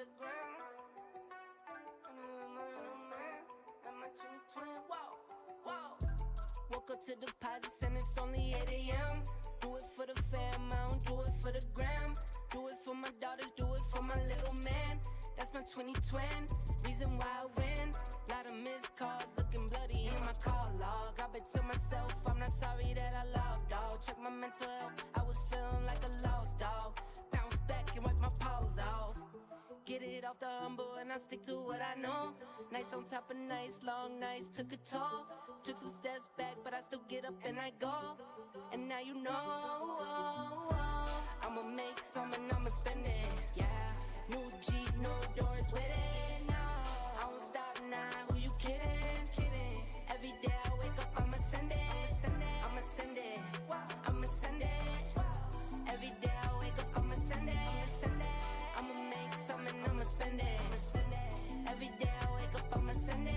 the ground. I'm a man, I'm my 2020, whoa, whoa. Woke up to deposits and it's only 8 a.m. Do it for the fam, I don't do it for the gram. Do it for my daughters, do it for my little man. That's my 2020, reason why I win. Lot of missed calls, looking bloody in my call log. I bet to myself, I'm not sorry that I logged, dog. Check my mental health, I was feeling like a lost dog. Bounce back and wipe my paws off. Get it off the humble and I stick to what I know. Nights on top of nights, long nights took a toll. Took some steps back, but I still get up and I go. And now you know, I'ma make some and I'ma spend it, yeah. New Jeep, no doors with it, no. I won't stop now, who you kidding, kidding. Every day I wake up, I'ma send it, I'ma send it, I'ma send it. Every day I wake up, I'ma send it, I'ma make some and I'ma spend it. Every day I wake up, I'ma send it.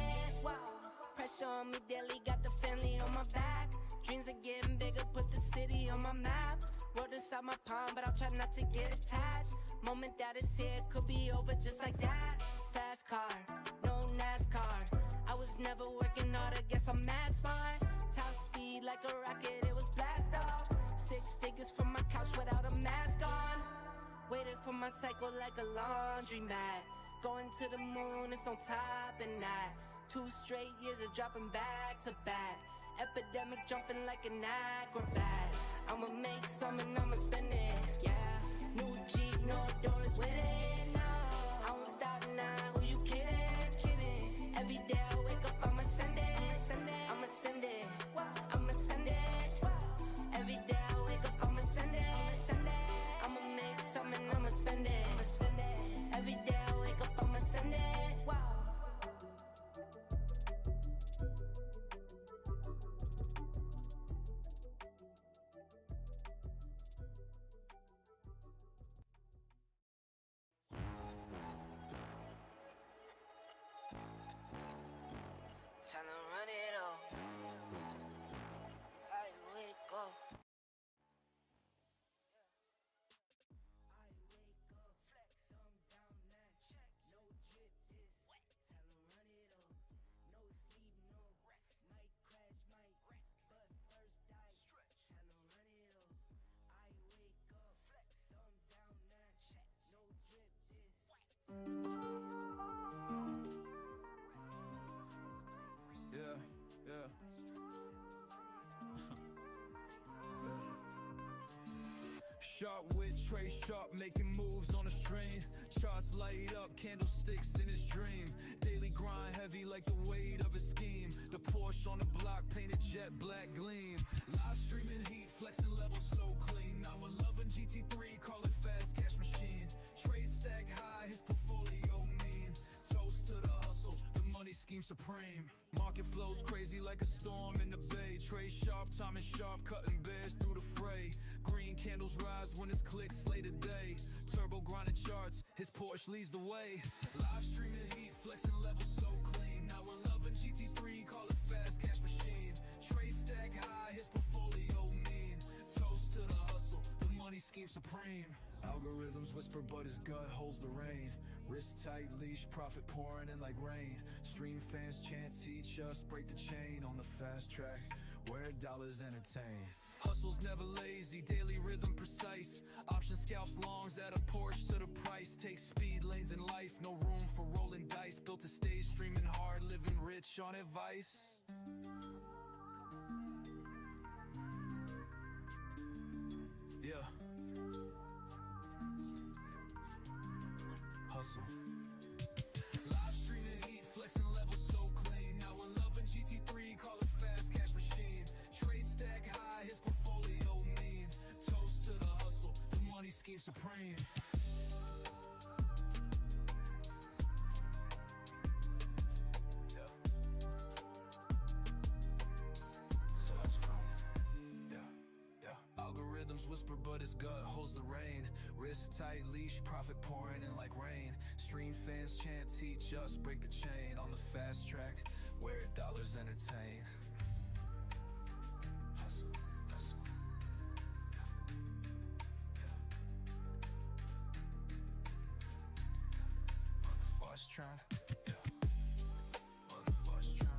Pressure on me daily, got the family on my back. Dreams are getting bigger, put the city on my map. World inside my palm, but I'll try not to get attached. Moment that it's here, could be over just like that. Fast car, no NASCAR. I was never working hard, I guess I'm mad smart. Top speed like a rocket, it was blast off. 6 figures from my couch without a mask on. Waited for my cycle like a laundry mat. Going to the moon, it's on top and that. 2 straight years of dropping back to back. Epidemic jumping like an acrobat. I'ma make some and I'ma spend it, yeah. New Jeep, no doors with it, no. I won't stop now, who you kidding, kidding. Every day I wake up, I'ma send it, I'ma send it, I'ma send it. Every day I wake up, I'ma send it, I'ma make some and I'ma spend it. Every day I wake up, I'ma send it. Time to run it all. I wake up. I wake up, flex, I'm down that check. No drip this, time to run it all. No sleep, no rest. Might crash, might wreck, but first I stretch. Time to run it all. I wake up, flex, I'm down that check. No drip this. Yeah, yeah. Sharp with Tradesharpe, making moves on the stream. Charts light up, candlesticks in his dream. Daily grind heavy like the weight of a scheme. The Porsche on the block painted jet black gleam. Live streaming heat, flexing levels so clean. Now we're loving GT3, call it fast cash machine. Trade stack high, his portfolio mean. Toast to the hustle, the money scheme supreme. Market flows crazy like a storm in the bay. Tradesharpe, timing sharp, cutting bears through the fray. Green candles rise when his clicks slay the day. Turbo grinding charts, his Porsche leads the way. Live streaming heat, flexing levels so clean. Now we're loving GT3, call it fast cash machine. Trade stack high, his portfolio mean. Toast to the hustle, the money scheme supreme. Algorithms whisper but his gut holds the rein. Wrist tight leash, profit pouring in like rain. Stream fans chant, teach us, break the chain. On the fast track, where dollars entertain. Hustle's never lazy, daily rhythm precise. Option scalps longs at a Porsche to the price. Take speed lanes in life, no room for rolling dice. Built a stage, streaming hard, living rich on advice. Yeah. Hustle. Live streaming heat, flexing levels so clean. Now we're loving GT3, call it fast cash machine. Trade stack high, his portfolio mean. Toast to the hustle, the money scheme supreme. Algorithms whisper but his gut holds the rein. Wrist tight leash, profit pouring in like rain. Stream fans chant, teach us, break the chain. On the fast track, where dollars entertain. Hustle, hustle. Yeah. fuss trying. Yeah. What the fuss trying.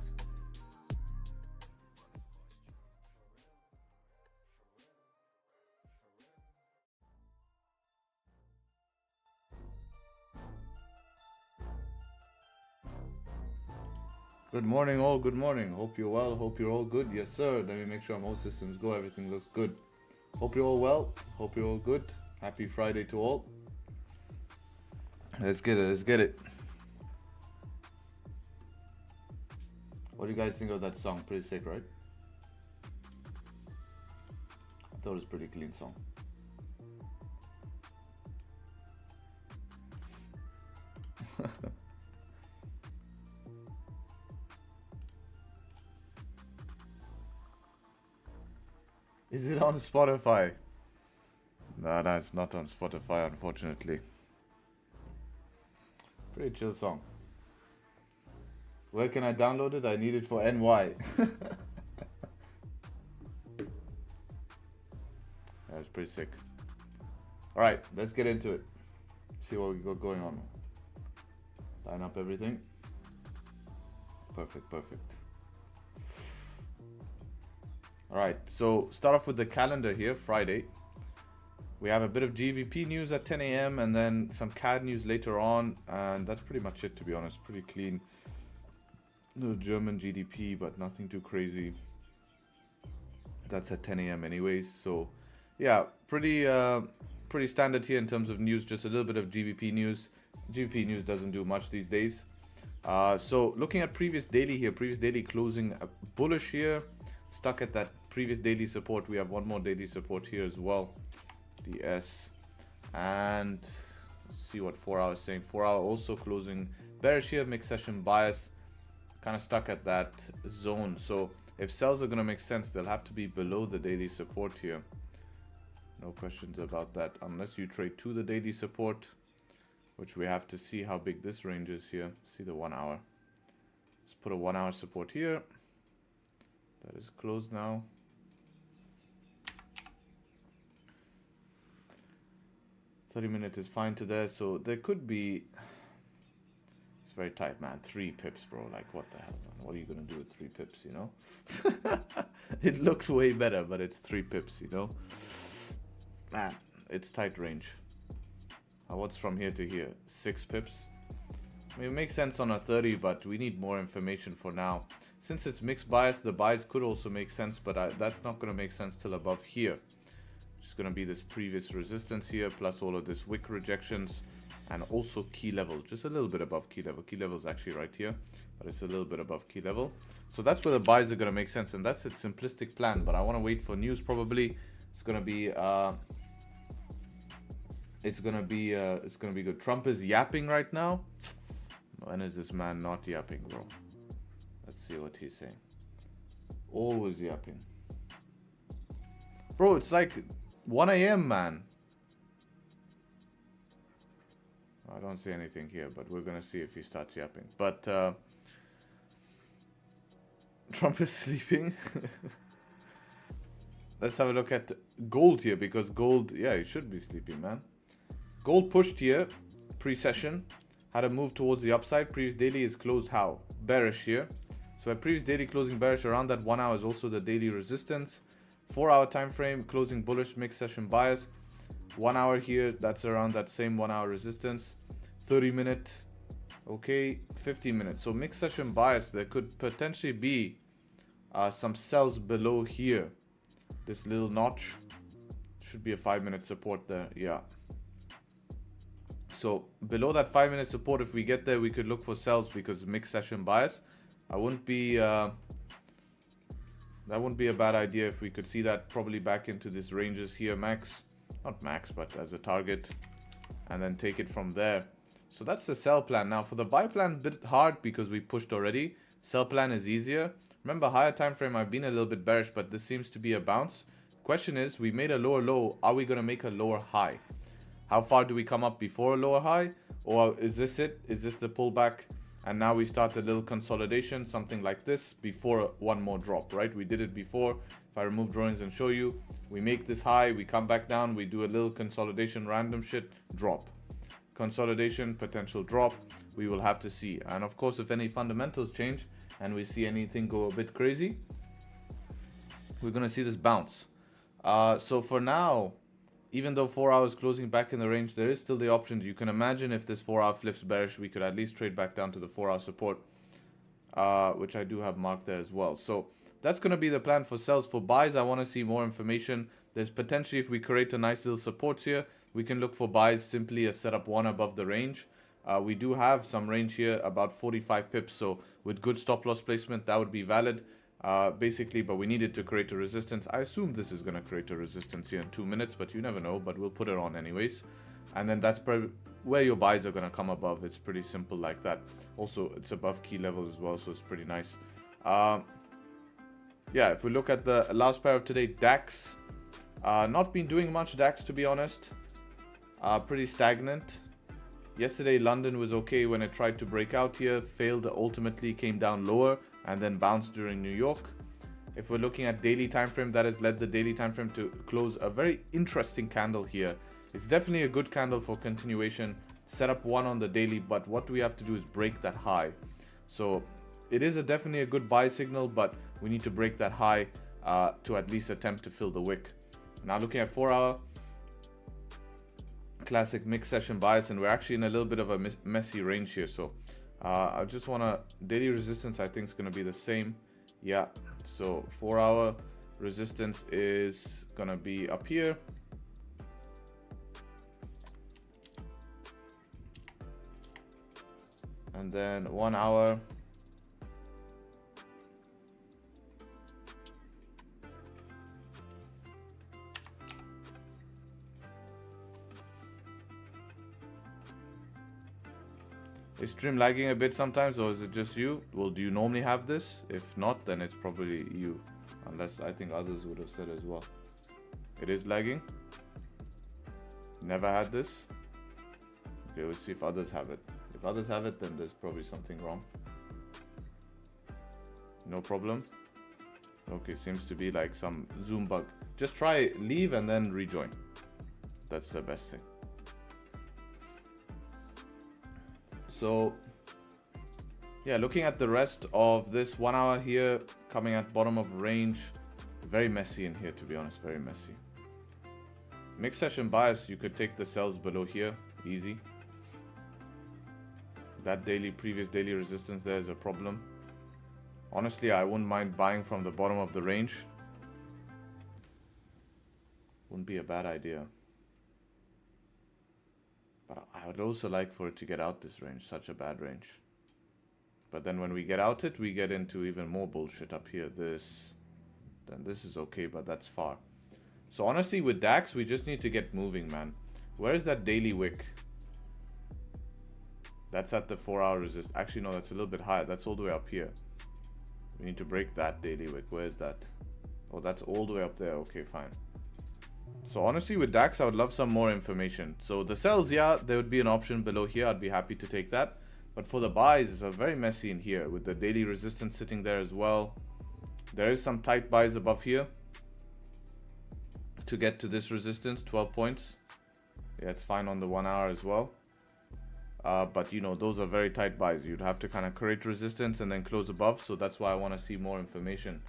Good morning all, good morning. Hope you're well, hope you're all good. Yes sir, let me make sure all systems go, everything looks good. Hope you're all well, hope you're all good. Happy Friday to all. Let's get it, let's get it. What do you guys think of that song? Pretty sick, right? I thought it was a pretty clean song. Is it on Spotify? No, it's not on Spotify, unfortunately. Pretty chill song. Where can I download it? I need it for NY. That's pretty sick. Alright, let's get into it. See what we got going on. Line up everything. Perfect, perfect. Alright, so start off with the calendar here, Friday. We have a bit of GBP news at 10 AM and then some CAD news later on. And that's pretty much it, to be honest. Pretty clean. No German GDP, but nothing too crazy. That's at 10 AM anyways. So yeah, pretty standard here in terms of news. Just a little bit of GBP news. GBP news doesn't do much these days. So looking at previous daily here, previous daily closing bullish here. Stuck at that previous daily support. We have one more daily support here as well. DS. And let's see what 4 hours saying. 4 hour also closing bearish here, mixed session bias. Kind of stuck at that zone. So if sells are going to make sense, they'll have to be below the daily support here. No questions about that, unless you trade to the daily support, which we have to see how big this range is here. See the 1 hour. Let's put a 1 hour support here. That is closed now. $30-minute is fine to there, so there could be. It's very tight, man. 3 pips, bro. Like, what the hell, man? What are you gonna do with 3 pips? You know, it looked way better, but it's 3 pips. You know, man, it's tight range. What's from here to here? 6 pips. I mean, it makes sense on a 30, but we need more information for now. Since it's mixed bias, the buys could also make sense, but that's not going to make sense till above here. Which is going to be this previous resistance here, plus all of this wick rejections, and also key level, just a little bit above key level. Key level is actually right here, but it's a little bit above key level. So that's where the buys are going to make sense, and that's its simplistic plan. But I want to wait for news probably. It's going to be it's gonna be good. Trump is yapping right now. When is this man not yapping, bro? Let's see what he's saying. Always yapping. Bro, it's like 1 AM, man. I don't see anything here, but we're gonna see if he starts yapping. But Trump is sleeping. Let's have a look at gold here, because gold, yeah, he should be sleeping, man. Gold pushed here, pre-session, had a move towards the upside. Previous daily is closed how? Bearish here. So a previous daily closing bearish around that 1 hour is also the daily resistance. 4 hour time frame closing bullish, mixed session bias. 1 hour here, that's around that same 1 hour resistance. 30-minute, okay, 15 minutes. So mixed session bias, there could potentially be some sells below here. This little notch should be a 5-minute support there, yeah. So below that 5-minute support, if we get there, we could look for sells because mixed session bias. That wouldn't be a bad idea if we could see that probably back into these ranges here, max, not max, but as a target, and then take it from there. So that's the sell plan. Now for the buy plan, a bit hard because we pushed already. Sell plan is easier. Remember, higher time frame, I've been a little bit bearish, but this seems to be a bounce. Question is, we made a lower low. Are we going to make a lower high? How far do we come up before a lower high? Or is this it? Is this the pullback? And now we start a little consolidation, something like this, before one more drop, right? We did it before. If I remove drawings and show you, we make this high, we come back down, we do a little consolidation, random shit, drop. consolidation, potential drop. We will have to see. And of course, if any fundamentals change and we see anything go a bit crazy, we're going to see this bounce. So for now, even though 4 hours closing back in the range, there is still the options. You can imagine if this 4 hour flips bearish, we could at least trade back down to the 4 hour support, which I do have marked there as well. So that's going to be the plan for sells. For buys, I want to see more information. There's potentially, if we create a nice little supports here, we can look for buys simply a setup one above the range. We do have some range here, about 45 pips. So with good stop loss placement, that would be valid. Basically, but we needed to create a resistance. I assume this is going to create a resistance here in 2 minutes, but you never know, but we'll put it on anyways. And then that's probably where your buys are going to come above. It's pretty simple like that. Also, it's above key levels as well, so it's pretty nice. Yeah, if we look at the last pair of today, DAX, not been doing much DAX, to be honest. Pretty stagnant. Yesterday, London was okay when it tried to break out here, failed, ultimately came down lower, and then bounced during New York. If we're looking at daily time frame, that has led the daily time frame to close a very interesting candle here. It's definitely a good candle for continuation. Set up one on the daily, but what we have to do is break that high. So it is definitely a good buy signal, but we need to break that high to at least attempt to fill the wick. Now looking at 4 hour, classic mixed session bias, and we're actually in a little bit of a messy range here. So I just want to, daily resistance I think is going to be the same. Yeah, so 4 hour resistance is going to be up here. And then 1 hour. Is stream lagging a bit sometimes, or is it just you? Well, do you normally have this? If not, then it's probably you. Unless I think others would have said as well. It is lagging. Never had this. Okay, we'll see if others have it. If others have it, then there's probably something wrong. No problem. Okay, seems to be like some Zoom bug. Just try leave and then rejoin. That's the best thing. So yeah, looking at the rest of this 1 hour here, coming at bottom of range, very messy in here, to be honest, very messy. Mixed session bias, you could take the sells below here, easy. That previous daily resistance there is a problem. Honestly, I wouldn't mind buying from the bottom of the range. Wouldn't be a bad idea. But I would also like for it to get out this range, such a bad range. But then when we get out it, we get into even more bullshit up here. Then this is okay, but that's far. So honestly, with DAX, we just need to get moving, man. Where is that daily wick? That's at the 4 hour resist. Actually, no, that's a little bit higher. That's all the way up here. We need to break that daily wick. Where is that? Oh, that's all the way up there. Okay, fine. So honestly, with DAX, I would love some more information. So the sells, yeah, there would be an option below here. I'd be happy to take that. But for the buys, it's very messy in here with the daily resistance sitting there as well. There is some tight buys above here to get to this resistance, 12 points. Yeah, it's fine on the 1 hour as well. But you know, those are very tight buys. You'd have to kind of create resistance and then close above. So that's why I want to see more information.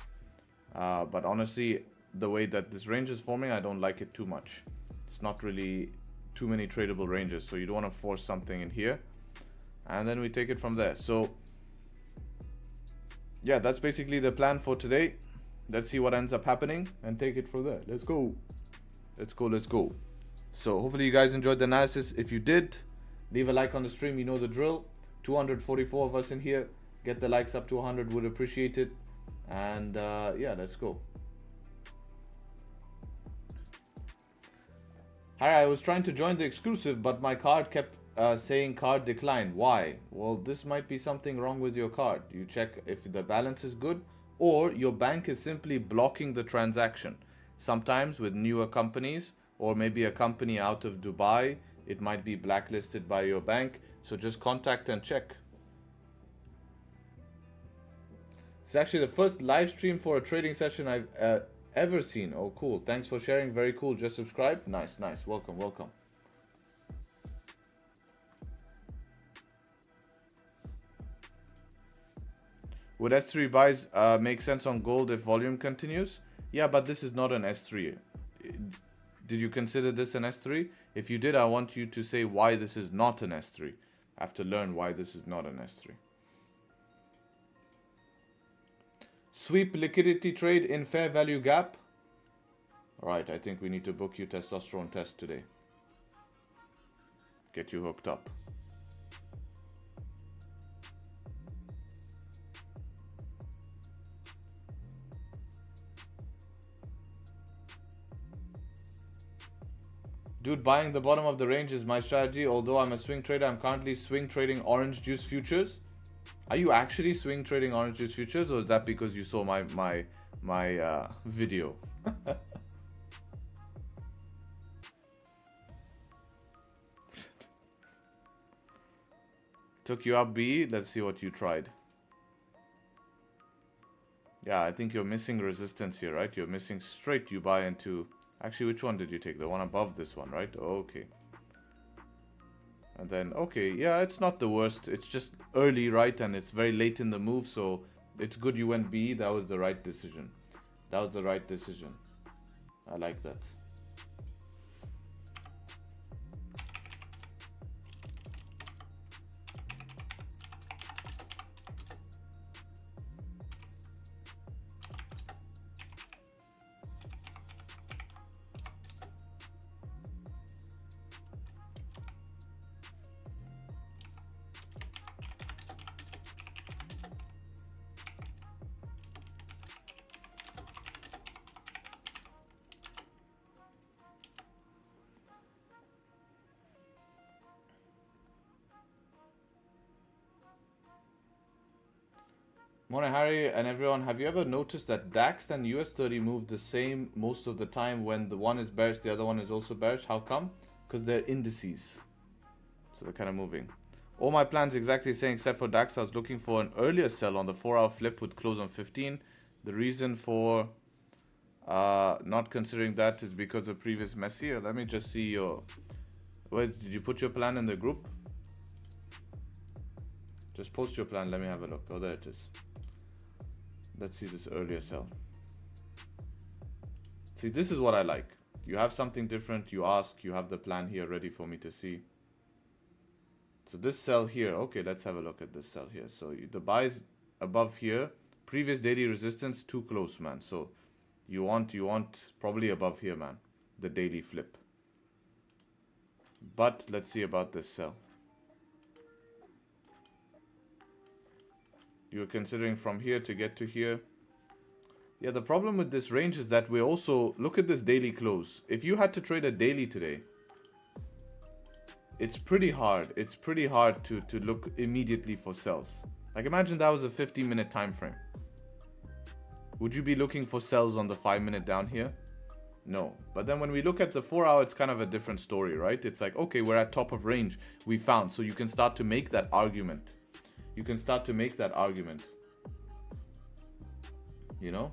But honestly, the way that this range is forming, I don't like it too much. It's not really too many tradable ranges, so you don't want to force something in here, and then we take it from there. So yeah, that's basically the plan for today. Let's see what ends up happening and take it from there. Let's go. So hopefully you guys enjoyed the analysis. If you did, leave a like on the stream. You know the drill. 244 of us in here. Get the likes up to 100, would appreciate it. And yeah, let's go. Hi, I was trying to join the exclusive, but my card kept saying card declined. Why? Well, this might be something wrong with your card. You check if the balance is good, or your bank is simply blocking the transaction. Sometimes with newer companies, or maybe a company out of Dubai, it might be blacklisted by your bank. So just contact and check. It's actually the first live stream for a trading session I've ever seen. Oh, cool. Thanks for sharing. Very cool. Just subscribe. Nice. Welcome. Would S3 buys make sense on gold if volume continues? Yeah, but this is not an S3. Did you consider this an S3? If you did, I want you to say why this is not an S3. I have to learn why this is not an S3. Sweep liquidity trade in fair value gap. Alright, I think we need to book you testosterone test today. Get you hooked up. Dude, buying the bottom of the range is my strategy. Although I'm a swing trader, I'm currently swing trading orange juice futures. Are you actually swing trading orange juice futures, or is that because you saw my video? Took you up B. Let's see what you tried. Yeah, I think you're missing resistance here, right? You're missing straight. You buy into... Actually, which one did you take? The one above this one, right? Okay. And then, okay, yeah, it's not the worst. It's just early, right? And it's very late in the move, so it's good you went B. That was the right decision. That was the right decision. I like that. Morning, Harry, and everyone. Have you ever noticed that DAX and US 30 move the same most of the time when the one is bearish, the other one is also bearish? How come? Because they're indices. So they're kind of moving. All my plans exactly the same except for DAX. I was looking for an earlier sell on the 4-hour flip with close on 15. The reason for not considering that is because of previous messier. Let me just see your... Where did you put your plan in the group? Just post your plan. Let me have a look. Oh, there it is. Let's see this earlier sell. See, this is what I like. You have something different, you ask, you have the plan here ready for me to see. So this sell here, okay, let's have a look at this sell here. So the buys above here, previous daily resistance, too close, man. So you want probably above here, man, the daily flip. But let's see about this sell. You're considering from here to get to here. Yeah, the problem with this range is that we also... Look at this daily close. If you had to trade a daily today, it's pretty hard. It's pretty hard to look immediately for sells. Like, imagine that was a 15-minute time frame. Would you be looking for sells on the 5-minute down here? No. But then when we look at the 4-hour, it's kind of a different story, right? It's like, okay, we're at top of range. We found. So you can start to make that argument. You can start to make that argument. You know?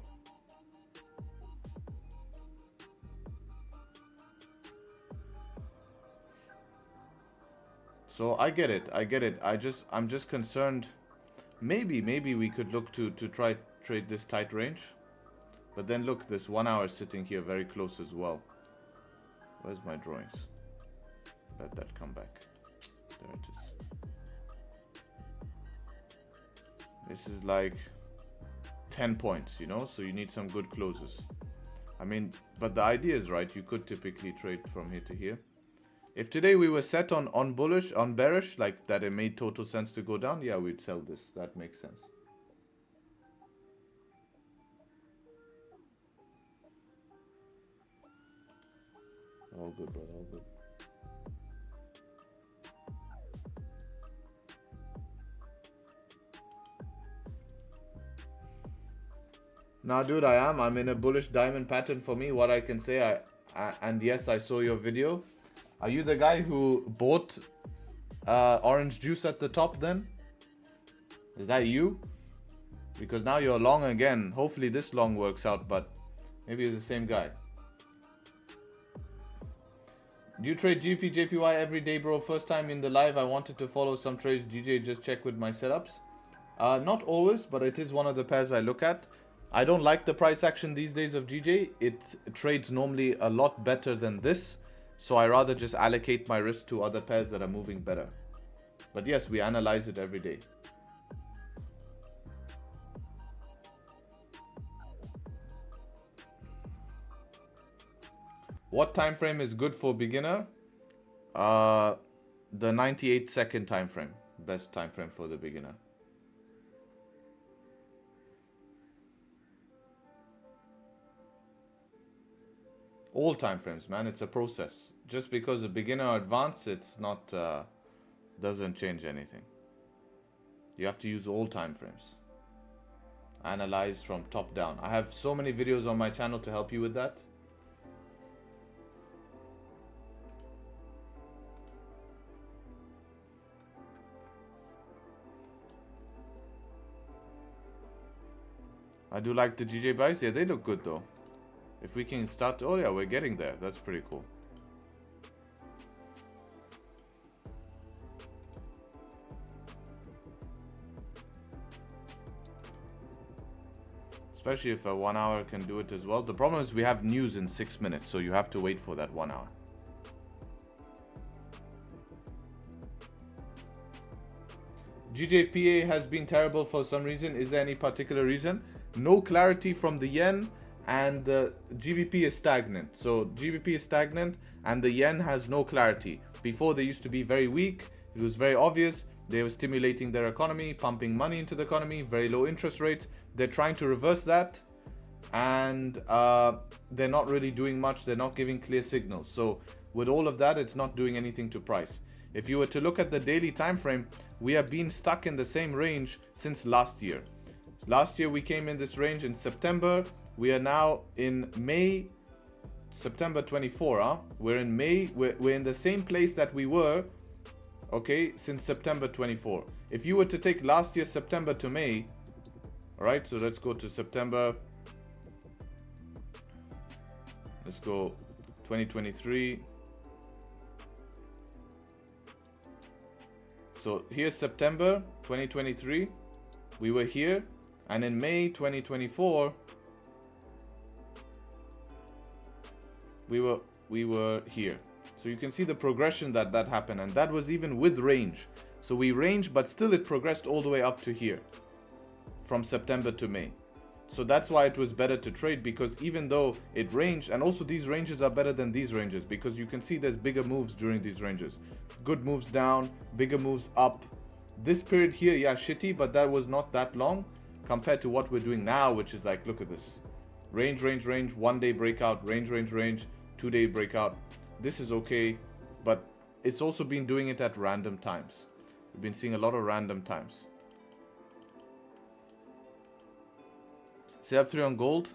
So I get it. I get it. I'm just concerned. Maybe we could look to try trade this tight range. But then look, this 1 hour is sitting here very close as well. Where's my drawings? Let that come back. There it is. This is like 10 points, you know, so you need some good closes. I mean, but the idea is right. You could typically trade from here to here. If today we were set on bullish, on bearish, like that it made total sense to go down, yeah, we'd sell this. That makes sense. All good, brother, all good. Nah, dude, I'm in a bullish diamond pattern for me. What I can say, and yes, I saw your video. Are you the guy who bought orange juice at the top then? Is that you? Because now you're long again. Hopefully this long works out, but maybe it's the same guy. Do you trade GBP JPY every day, bro? First time in the live, I wanted to follow some trades. GJ, just check with my setups. Not always, but it is one of the pairs I look at. I don't like the price action these days of GJ. It trades normally a lot better than this. So I rather just allocate my risk to other pairs that are moving better. But yes, we analyze it every day. What time frame is good for beginner? The 98-second time frame. Best time frame for the beginner. All time frames, man. It's a process. Just because a beginner or advanced, it's not doesn't change anything. You have to use all time frames. Analyze from top down. I have so many videos on my channel to help you with that. I do like the Gbpjpys. Yeah, they look good though. If we can start, oh yeah, we're getting there. That's pretty cool. Especially if a 1 hour can do it as well. The problem is we have news in 6 minutes, so you have to wait for that 1 hour. GBPjpy has been terrible for some reason. Is there any particular reason? No clarity from the yen, and the GBP is stagnant. So GBP is stagnant and the yen has no clarity. Before they used to be very weak. It was very obvious. They were stimulating their economy, pumping money into the economy, very low interest rates. They're trying to reverse that, and they're not really doing much. They're not giving clear signals. So with all of that, it's not doing anything to price. If you were to look at the daily time frame, we have been stuck in the same range since last year. Last year we came in this range in September. We are now in May, September 24. We're in May. We're in the same place that we were, okay, since September 24. If you were to take last year September to May, all right, so let's go to September. Let's go 2023. So here's September 2023. We were here, and in May 2024, we were here. So you can see the progression that happened, and that was even with range. So we ranged, but still it progressed all the way up to here from September to May. So that's why it was better to trade, because even though it ranged, and also these ranges are better than these ranges, because you can see there's bigger moves during these ranges. Good moves down, bigger moves up. This period here, yeah, shitty, but that was not that long compared to what we're doing now, which is like, look at this. Range, range, range, 1 day breakout, range, range, range, 2 day breakout. This is okay, but it's also been doing it at random times. We've been seeing a lot of random times. Setup 3 on gold.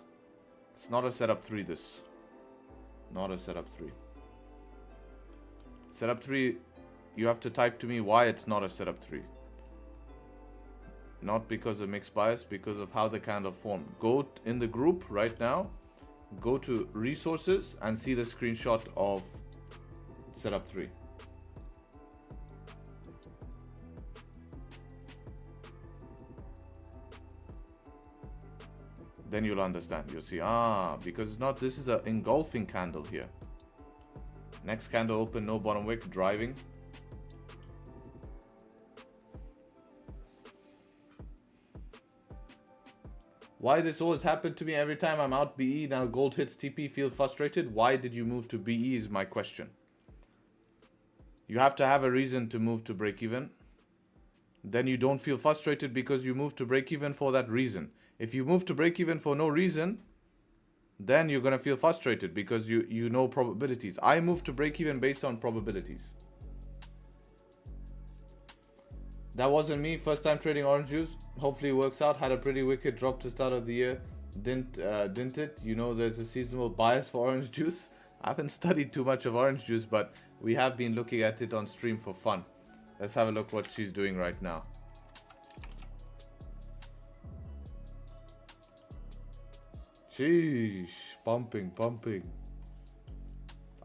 It's not a setup 3 this. Not a setup 3. Setup 3, you have to type to me why it's not a setup 3. Not because of mixed bias, because of how the candle formed. Go in the group right now. Go to resources and see the screenshot of setup 3. Then you'll understand. You'll see, because it's not, this is an engulfing candle here. Next candle open, no bottom wick, driving. Why this always happened to me every time I'm out BE, now gold hits TP, feel frustrated? Why did you move to BE is my question. You have to have a reason to move to break even. Then you don't feel frustrated because you move to break even for that reason. If you move to break even for no reason, then you're going to feel frustrated because you know probabilities. I moved to break even based on probabilities. That wasn't me. First time trading orange juice. Hopefully it works out. Had a pretty wicked drop to start of the year. Didn't it? You know there's a seasonal bias for orange juice. I haven't studied too much of orange juice, but we have been looking at it on stream for fun. Let's have a look what she's doing right now. Sheesh, pumping.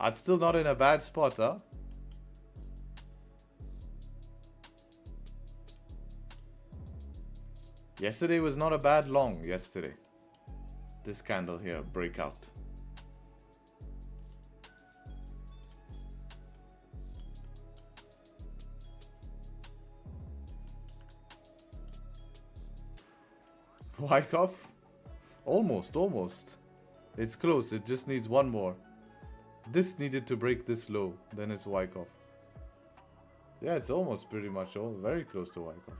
It's still not in a bad spot, huh? Yesterday was not a bad long yesterday. This candle here, breakout. Wyckoff? Almost. It's close, it just needs one more. This needed to break this low, then it's Wyckoff. Yeah, it's almost pretty much all very close to Wyckoff.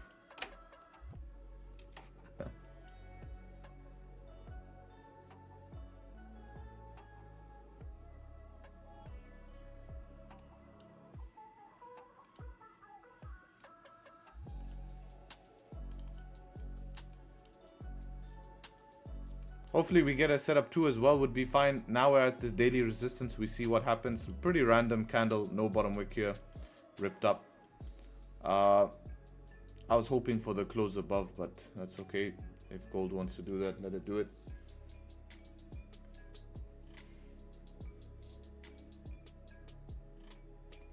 Hopefully we get a setup 2 as well, would be fine. Now we're at this daily resistance, we see what happens. Pretty random candle, no bottom wick here, ripped up. I was hoping for the close above, but that's okay. If gold wants to do that, let it do it.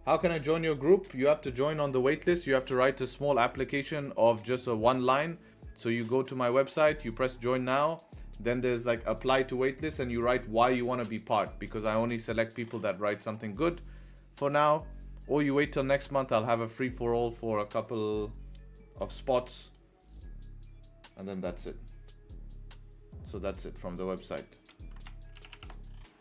How can I join your group? You have to join on the waitlist. You have to write a small application of just a one line. So you go to my website, you press join now. Then there's like apply to waitlist and you write why you want to be part, because I only select people that write something good for now. Or you wait till next month, I'll have a free for all for a couple of spots. And then that's it. So that's it from the website.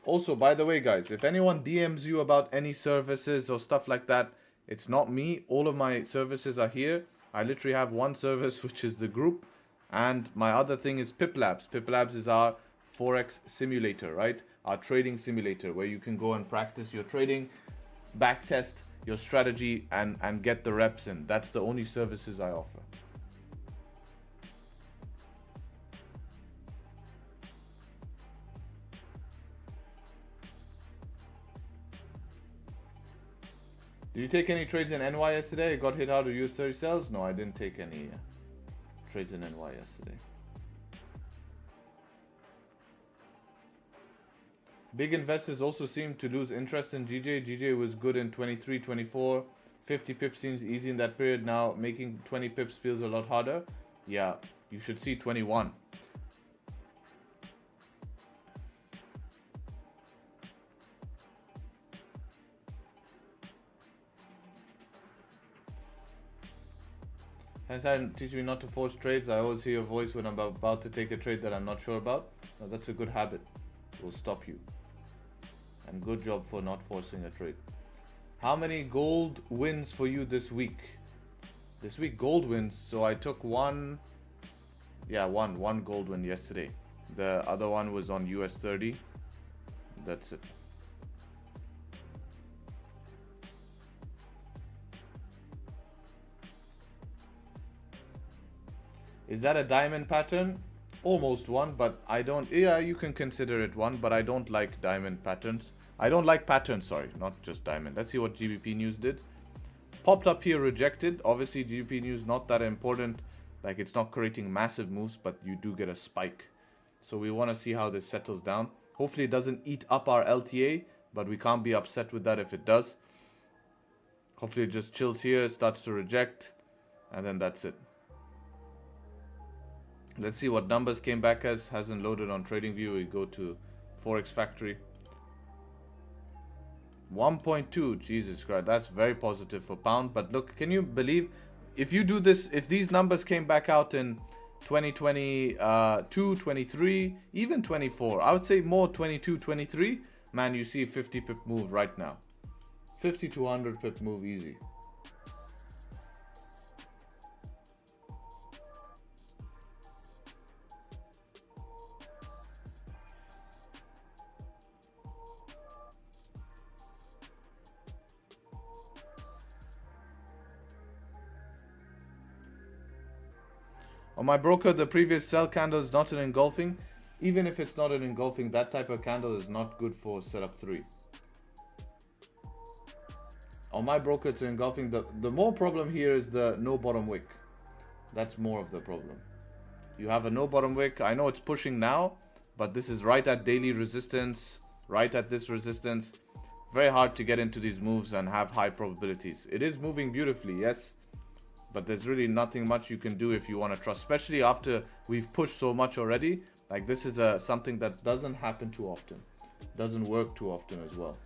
Also, by the way, guys, if anyone DMs you about any services or stuff like that, it's not me. All of my services are here. I literally have one service, which is the group. And my other thing is PipLabs. PipLabs is our Forex simulator, right? Our trading simulator where you can go and practice your trading, back test your strategy and get the reps in. That's the only services I offer. Did you take any trades in NY yesterday? I got hit out of US 30 sales? No, I didn't take any trades in NY yesterday. Big investors also seem to lose interest in GJ. GJ was good in 23, 24. 50 pips seems easy in that period. Now making 20 pips feels a lot harder. Yeah, you should see 21. Teach me not to force trades. I always hear your voice when I'm about to take a trade that I'm not sure about. No, that's a good habit. It will stop you. And good job for not forcing a trade. How many gold wins for you this week? This week gold wins. So I took one gold win yesterday. The other one was on US 30. That's it. Is that a diamond pattern? Almost one, but I don't. Yeah, you can consider it one, but I don't like diamond patterns. I don't like patterns, sorry, not just diamond. Let's see what GBP news did. Popped up here, rejected. Obviously, GBP news not that important. Like, it's not creating massive moves, but you do get a spike. So we want to see how this settles down. Hopefully, it doesn't eat up our LTA, but we can't be upset with that if it does. Hopefully, it just chills here, starts to reject, and then that's it. Let's see what numbers came back as. Hasn't loaded on Tradingview. We go to Forex Factory. 1.2. Jesus Christ, that's very positive for pound. But look, can you believe if you do this, if these numbers came back out in 2022, 23, even 24, I would say more 22, 23, man, you see a 50 pip move right now. 50 to 100 pip move easy. On my broker, the previous sell candle is not an engulfing. Even if it's not an engulfing, that type of candle is not good for setup 3. On my broker, it's engulfing. The more problem here is the no bottom wick. That's more of the problem. You have a no bottom wick. I know it's pushing now, but this is right at daily resistance, right at this resistance. Very hard to get into these moves and have high probabilities. It is moving beautifully, yes, But there's really nothing much you can do if you want to trust, especially after we've pushed so much already. Like this is something that doesn't happen too often, doesn't work too often as well.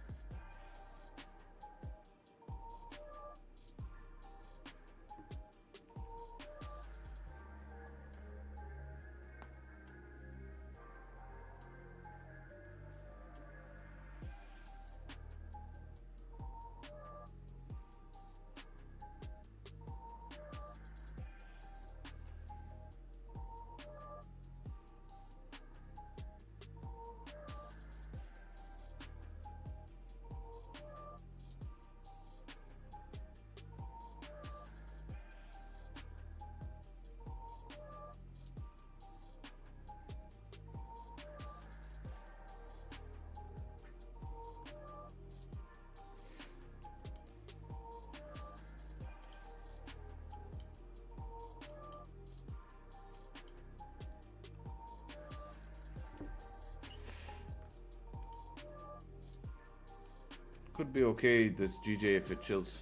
Could be okay, this GJ, if it chills.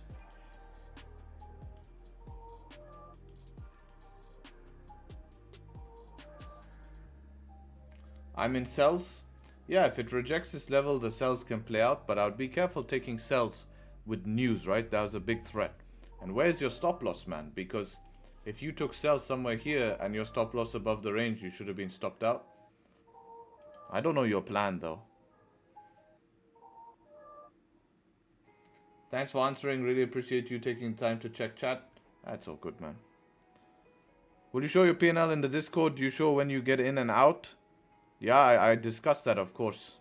I'm in sells. Yeah, if it rejects this level, the sells can play out, but I would be careful taking sells with news, right? That was a big threat. And where's your stop loss, man? Because if you took sells somewhere here and your stop loss above the range, you should have been stopped out. I don't know your plan, though. Thanks for answering. Really appreciate you taking time to check chat. That's all good, man. Will you show your P&L in the Discord? Do you show when you get in and out? Yeah, I discussed that, of course.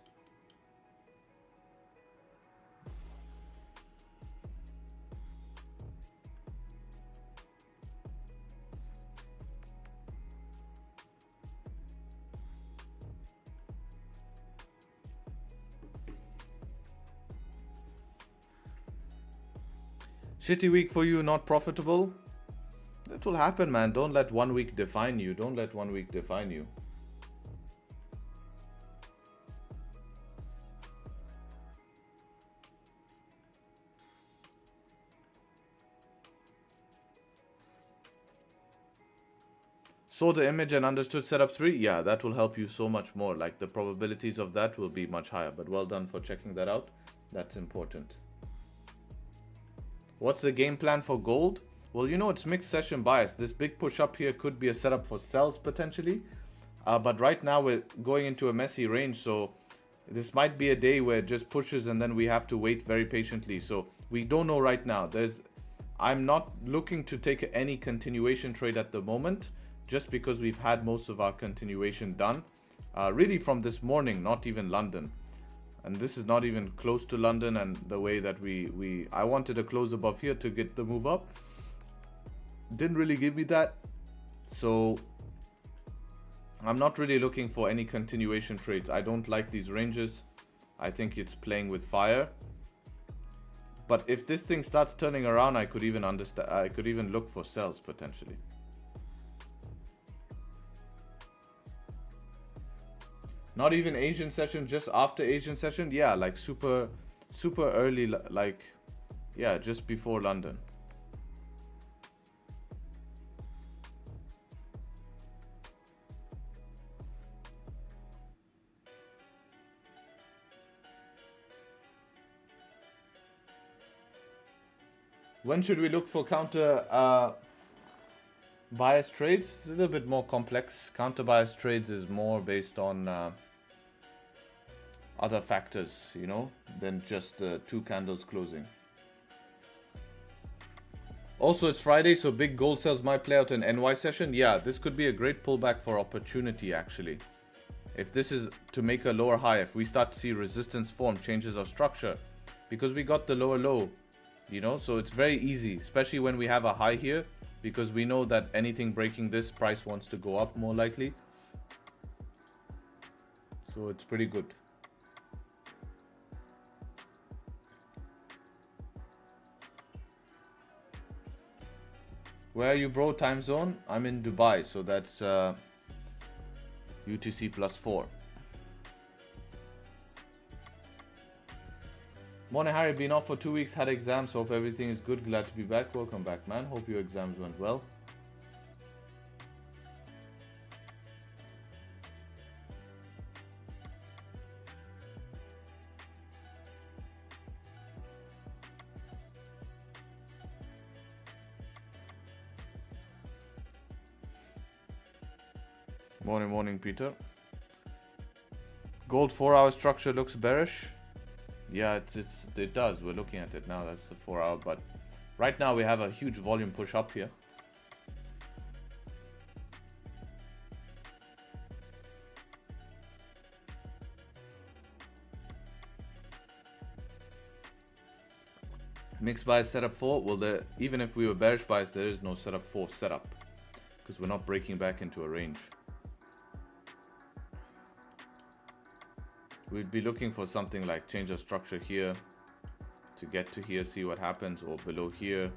Shitty week for you, not profitable. That will happen, man. Don't let 1 week define you. Don't let 1 week define you. Saw the image and understood setup 3. Yeah, that will help you so much more. Like the probabilities of that will be much higher. But well done for checking that out. That's important. What's the game plan for gold? Well, you know, it's mixed session bias. This big push up here could be a setup for sells potentially. But right now we're going into a messy range. So this might be a day where it just pushes and then we have to wait very patiently. So we don't know right now. I'm not looking to take any continuation trade at the moment, just because we've had most of our continuation done. Really from this morning, not even London. And this is not even close to London, and the way that I wanted to close above here to get the move up. Didn't really give me that. So I'm not really looking for any continuation trades. I don't like these ranges. I think it's playing with fire. But if this thing starts turning around, I could even look for sells potentially. Not even Asian session, just after Asian session. Yeah, like super early, like, yeah, just before London. When should we look for counter bias trades? It's a little bit more complex. Counter bias trades is more based on other factors, you know, than just two candles closing. Also, it's Friday, so big gold sales might play out in NY session. Yeah, this could be a great pullback for opportunity, actually. If this is to make a lower high, if we start to see resistance form, changes of structure, because we got the lower low, you know, so it's very easy, especially when we have a high here, because we know that anything breaking this price wants to go up more likely. So it's pretty good. Where are you, bro? Time zone? I'm in Dubai, so that's UTC +4. Morning, Harry. Been off for 2 weeks, had exams. Hope everything is good. Glad to be back. Welcome back, man. Hope your exams went well. Morning, Peter. Gold 4-hour structure looks bearish. Yeah, it does. We're looking at it now. That's the 4-hour, but right now we have a huge volume push up here. Mixed bias setup 4. Well, even if we were bearish bias, there is no setup 4 setup because we're not breaking back into a range. We'd be looking for something like change of structure here to get to here, see what happens, or below here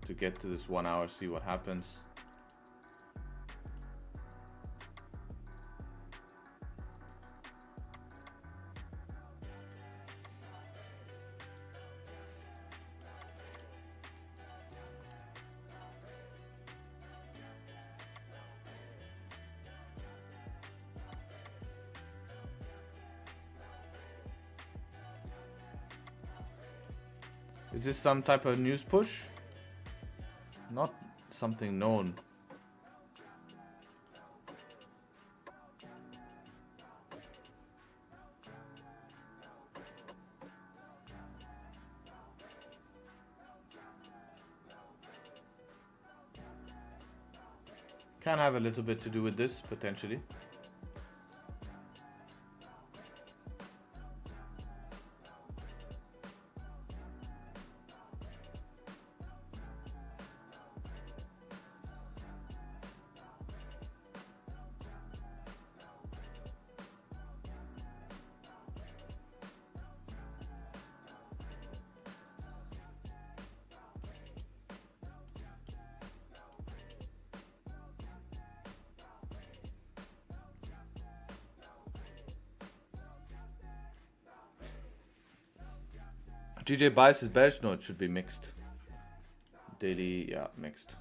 to get to this 1 hour, see what happens. Is this some type of news push? Not something known. Can have a little bit to do with this, potentially. GJ bias is bearish? No, it should be mixed. Daily, yeah, mixed.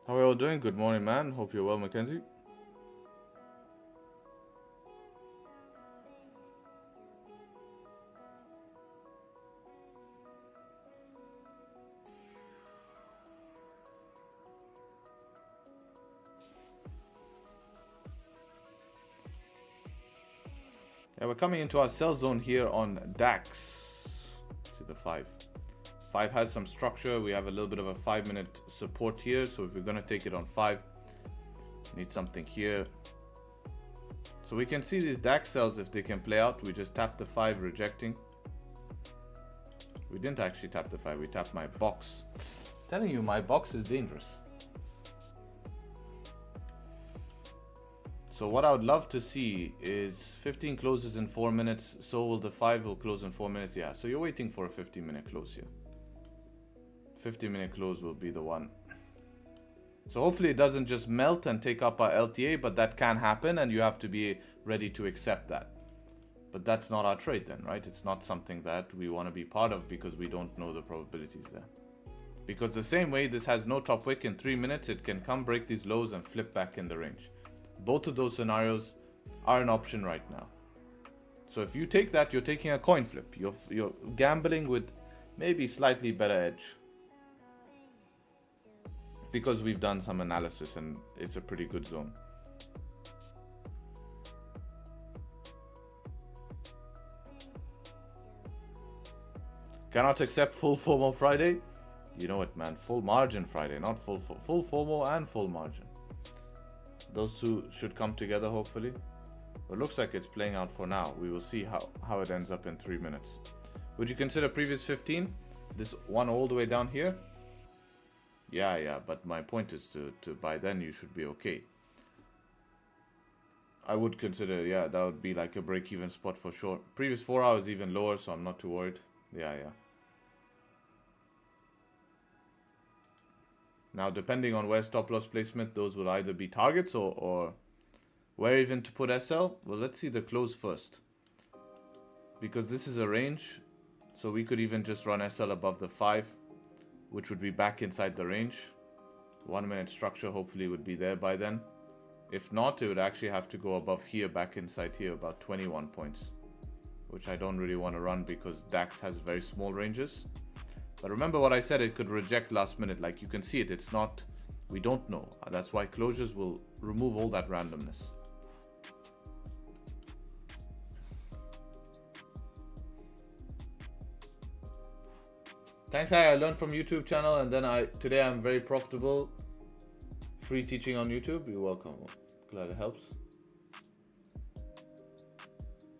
How are you all doing? Good morning, man. Hope you're well, Mackenzie. Yeah, we're coming into our sell zone here on DAX. See the 5. 5 has some structure. We have a little bit of a 5-minute support here. So if we're going to take it on 5, need something here. So we can see these DAX sells if they can play out. We just tap the 5, rejecting. We didn't actually tap the 5. We tapped my box. I'm telling you, my box is dangerous. So what I would love to see is 15 closes in 4 minutes. So will the 5 will close in 4 minutes. Yeah, so you're waiting for a 15-minute close here. 15-minute close will be the one. So hopefully it doesn't just melt and take up our LTA, but that can happen and you have to be ready to accept that. But that's not our trade then, right? It's not something that we want to be part of because we don't know the probabilities there. Because the same way this has no top wick in 3 minutes, it can come break these lows and flip back in the range. Both of those scenarios are an option right now. So if you take that, you're taking a coin flip. You're gambling with maybe slightly better edge. Because we've done some analysis and it's a pretty good zone. Cannot accept full FOMO Friday. You know it, man. Full margin Friday, not full FOMO and full margin. Those two should come together hopefully. But it looks like it's playing out for now. We will see how it ends up in 3 minutes. Would you consider previous 15? This one all the way down here? Yeah, but my point is to by then you should be okay. I would consider, yeah, that would be like a break-even spot for sure. Previous 4 hours even lower, so I'm not too worried. Yeah. Now, depending on where stop loss placement, those will either be targets or where even to put SL. Well, let's see the close first. Because this is a range, so we could even just run SL above the 5, which would be back inside the range. 1 minute structure hopefully would be there by then. If not, it would actually have to go above here, back inside here, about 21 points. Which I don't really want to run because DAX has very small ranges. But remember what I said, it could reject last minute. Like you can see it, it's not, we don't know. That's why closures will remove all that randomness. Thanks, I learned from YouTube channel, and then today I'm very profitable. Free teaching on YouTube. You're welcome. Glad it helps.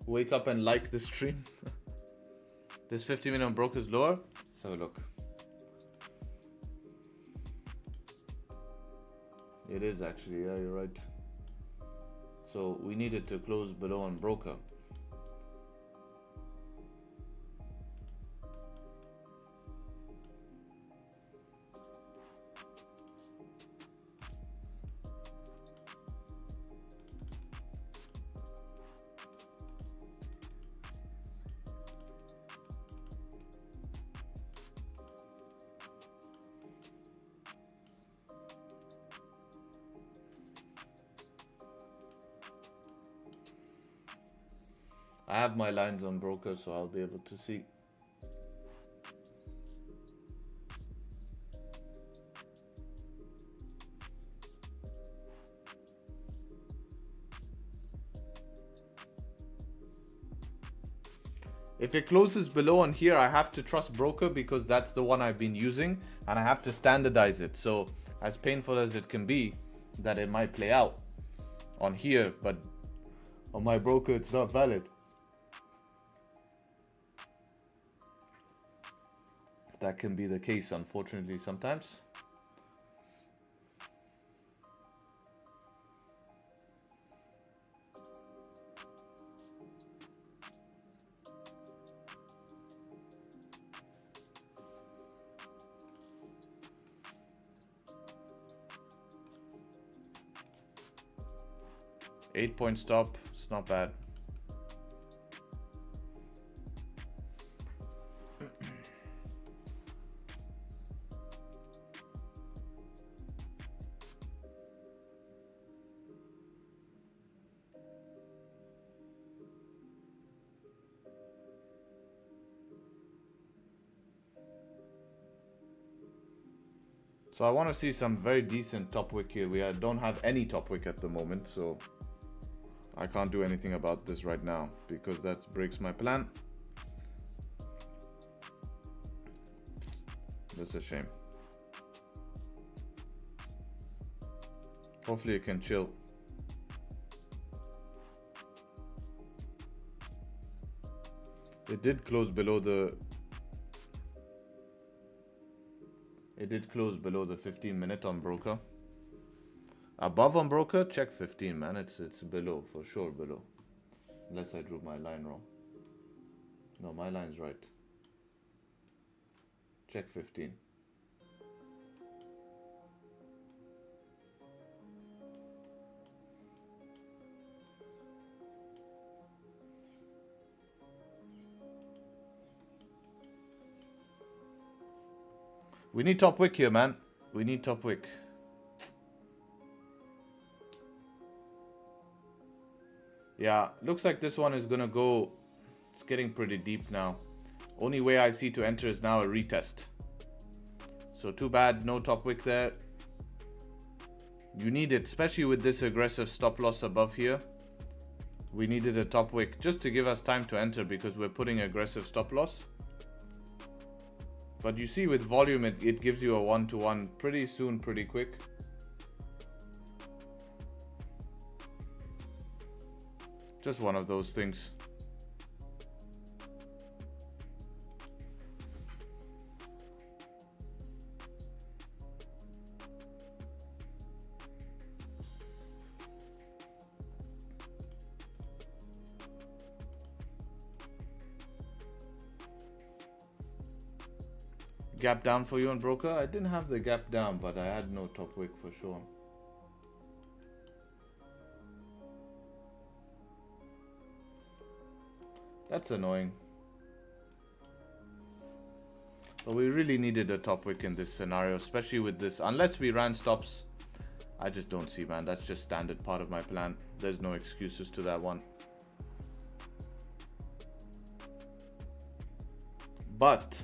Wake up and like the stream. This 50 minute on brokers lower. Let's have a look. It is actually, yeah, you're right. So we needed to close below on broker. I have my lines on broker, so I'll be able to see. If it closes below on here, I have to trust broker because that's the one I've been using and I have to standardize it. So as painful as it can be that it might play out on here, but on my broker it's not valid. That can be the case, unfortunately, sometimes. Eight-point stop, it's not bad. So I want to see some very decent top wick here. We don't have any top wick at the moment, so I can't do anything about this right now because that breaks my plan. That's a shame. Hopefully it can chill. It did close below the 15 minute on broker. Above on broker, check 15, man. It's below, for sure below. Unless I drew my line wrong. No, my line's right. Check 15. We need top wick here, man. We need top wick. Yeah, looks like this one is gonna go. It's getting pretty deep now. Only way I see to enter is now a retest. So too bad, no top wick there. You need it, especially with this aggressive stop loss above here. We needed a top wick just to give us time to enter because we're putting aggressive stop loss. But you see with volume, it gives you a 1-to-1 pretty soon, pretty quick. Just one of those things. Gap down for you on broker? I didn't have the gap down, but I had no top wick for sure. That's annoying. But we really needed a top wick in this scenario, especially with this. Unless we ran stops, I just don't see, man. That's just standard part of my plan. There's no excuses to that one. But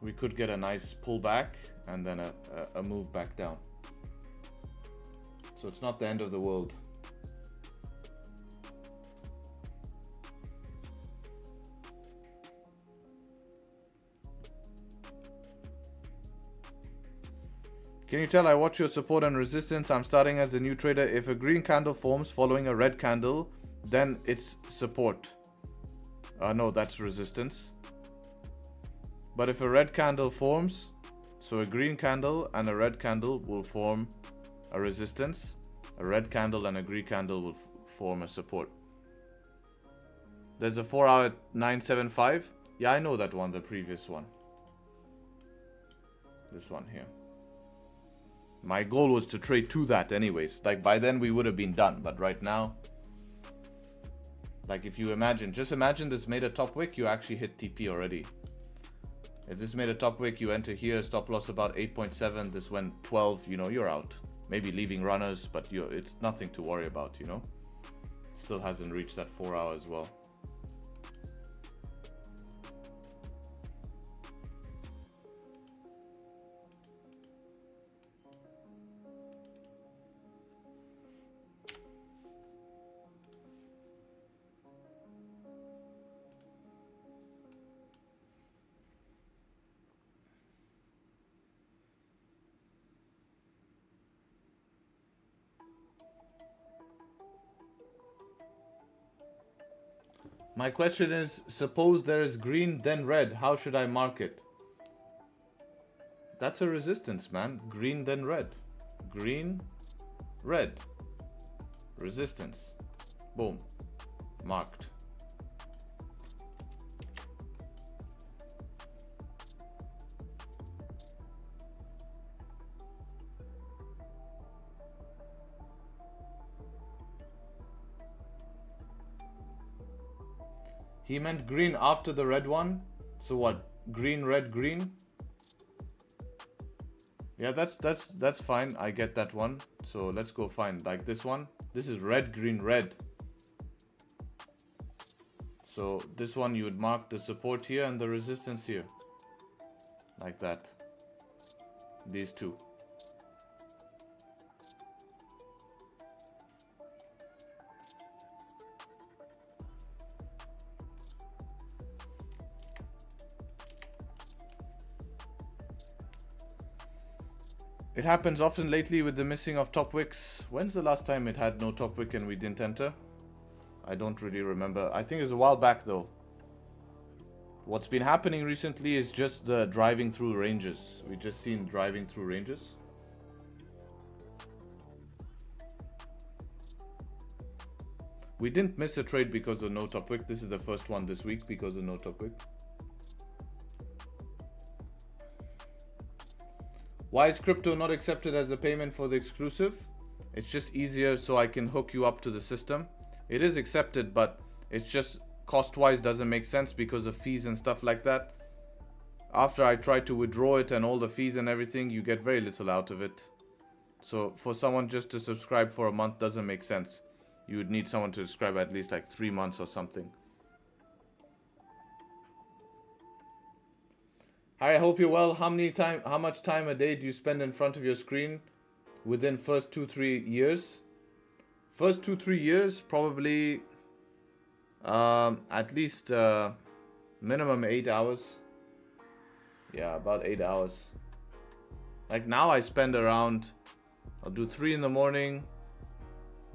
we could get a nice pullback and then a move back down. So it's not the end of the world. Can you tell I watch your support and resistance? I'm starting as a new trader. If a green candle forms following a red candle, then it's support. No, that's resistance. But if a red candle forms, so a green candle and a red candle will form a resistance. A red candle and a green candle will form a support. There's a 4 hour at 975. Yeah, I know that one, the previous one. This one here. My goal was to trade to that anyways. Like by then we would have been done. But right now, like if you imagine, just imagine this made a top wick, you actually hit TP already. If this made a top wick, you enter here, stop loss about 8.7. This went 12, you know, you're out. Maybe leaving runners, but it's nothing to worry about, you know. Still hasn't reached that 4 hour as well. My question is, suppose there is green, then red. How should I mark it? That's a resistance, man. Green, then red. Green, red. Resistance. Boom. Marked. He meant green after the red one. So what? Green, red, green. Yeah, that's fine. I get that one. So let's go find like this one. This is red, green, red. So this one you would mark the support here and the resistance here. Like that. These two. It happens often lately with the missing of top wicks. When's the last time it had no top wick and we didn't enter? I don't really remember. I think it was a while back though. What's been happening recently is just the driving through ranges. We just seen driving through ranges. We didn't miss a trade because of no top wick. This is the first one this week because of no top wick. Why is crypto not accepted as a payment for the exclusive? It's just easier so I can hook you up to the system. It is accepted, but it's just cost-wise doesn't make sense because of fees and stuff like that. After I try to withdraw it and all the fees and everything, you get very little out of it. So for someone just to subscribe for a month doesn't make sense. You would need someone to subscribe at least like 3 months or something. Hi, I hope you're well. How much time a day do you spend in front of your screen within first 2-3 years? First 2-3 years, probably at least minimum 8 hours. Yeah, about 8 hours. Like now I spend around, I'll do 3 in the morning,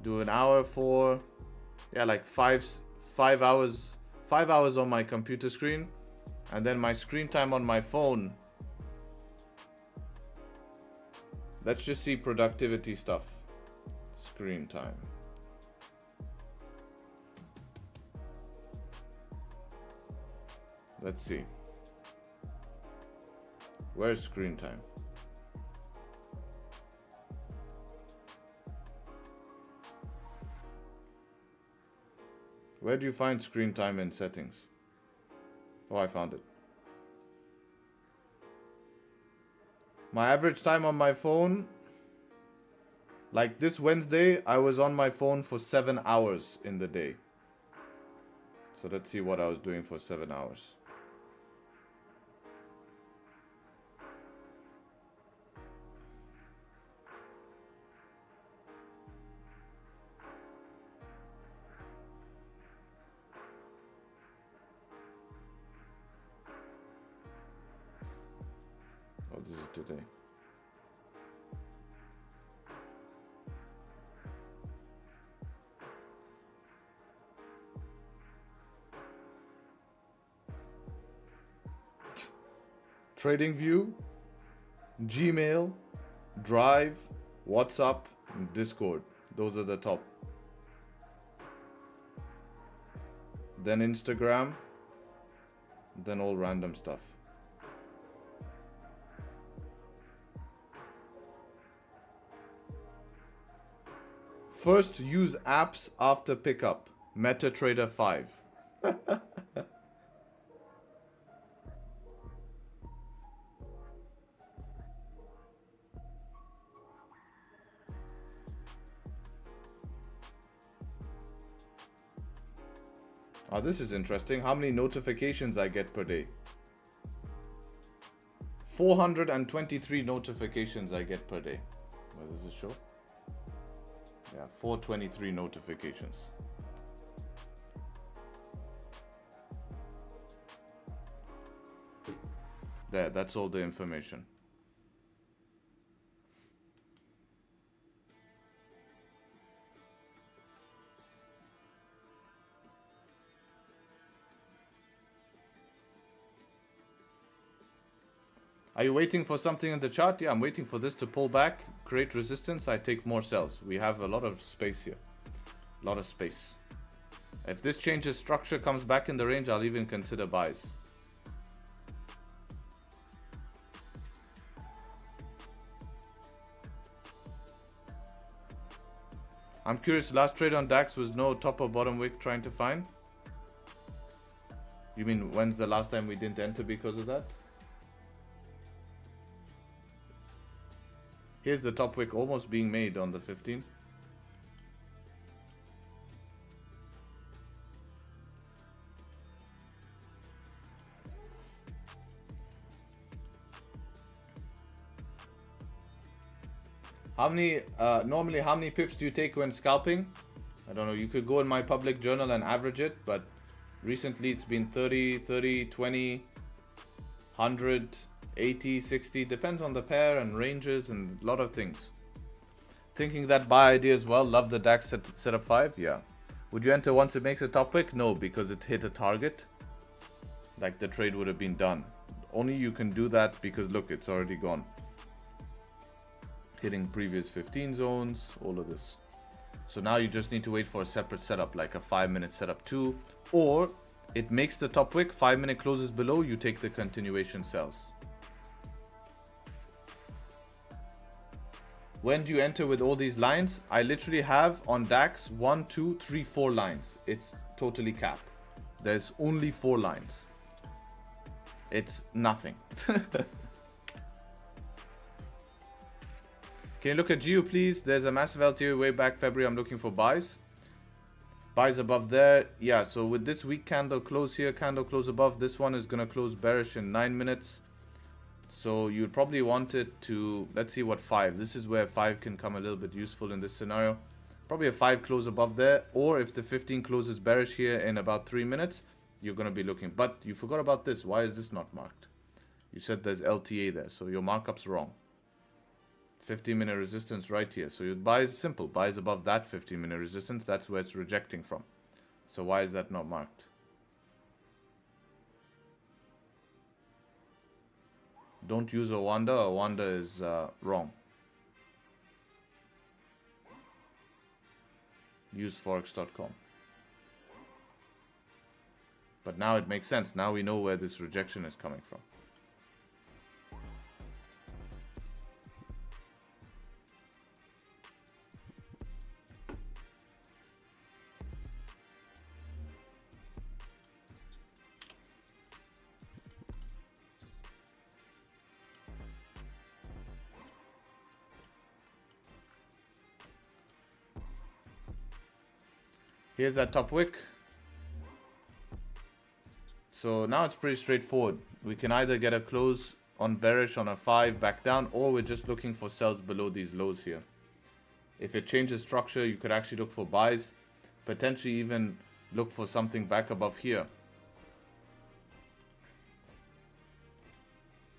do an hour, 4, yeah, like 5 hours on my computer screen. And then my screen time on my phone. Let's just see productivity stuff. Screen time. Let's see. Where's screen time? Where do you find screen time in settings? Oh, I found it. My average time on my phone, like this Wednesday, I was on my phone for 7 hours in the day. So let's see what I was doing for 7 hours. Oh, this is today. Tradingview, Gmail, Drive, WhatsApp, and Discord. Those are the top. Then Instagram, then all random stuff. First, use apps after pickup. MetaTrader 5. Oh, this is interesting. How many notifications I get per day? 423 notifications I get per day. Where does it show? Yeah, 423 notifications. There, that's all the information. Are you waiting for something in the chart? Yeah, I'm waiting for this to pull back, create resistance. I take more sells. We have a lot of space here. A lot of space. If this changes structure, comes back in the range, I'll even consider buys. I'm curious, last trade on DAX was no top or bottom wick trying to find? You mean when's the last time we didn't enter because of that? Here's the top wick almost being made on the 15th. How many, normally how many pips do you take when scalping? I don't know, you could go in my public journal and average it, but recently it's been 30, 30, 20, 100, 80, 60, depends on the pair and ranges and a lot of things. Thinking that buy idea as well, love the DAX setup 5, yeah. Would you enter once it makes a top wick? No, because it hit a target. Like the trade would have been done. Only you can do that because look, it's already gone. Hitting previous 15 zones, all of this. So now you just need to wait for a separate setup, like a 5-minute setup 2, or it makes the top wick, 5-minute closes below, you take the continuation sells. When do you enter with all these lines? I literally have on DAX 1, 2, 3, 4 lines. It's totally capped. There's only 4 lines. It's nothing. Can you look at GEO, please? There's a massive LTA way back February. I'm looking for buys. Buys above there. Yeah, so with this weak candle close here, candle close above, this one is going to close bearish in 9 minutes. So you'd probably want it to, let's see what 5. This is where 5 can come a little bit useful in this scenario. Probably a 5 close above there. Or if the 15 closes bearish here in about 3 minutes, you're going to be looking. But you forgot about this. Why is this not marked? You said there's LTA there. So your markup's wrong. 15-minute resistance right here. So your buy is simple. Buy is above that 15-minute resistance. That's where it's rejecting from. So why is that not marked? Don't use Owanda. Owanda is wrong. Use Forex.com. But now it makes sense. Now we know where this rejection is coming from. Here's that top wick. So now it's pretty straightforward. We can either get a close on bearish on a 5 back down, or we're just looking for sells below these lows here. If it changes structure, you could actually look for buys, potentially even look for something back above here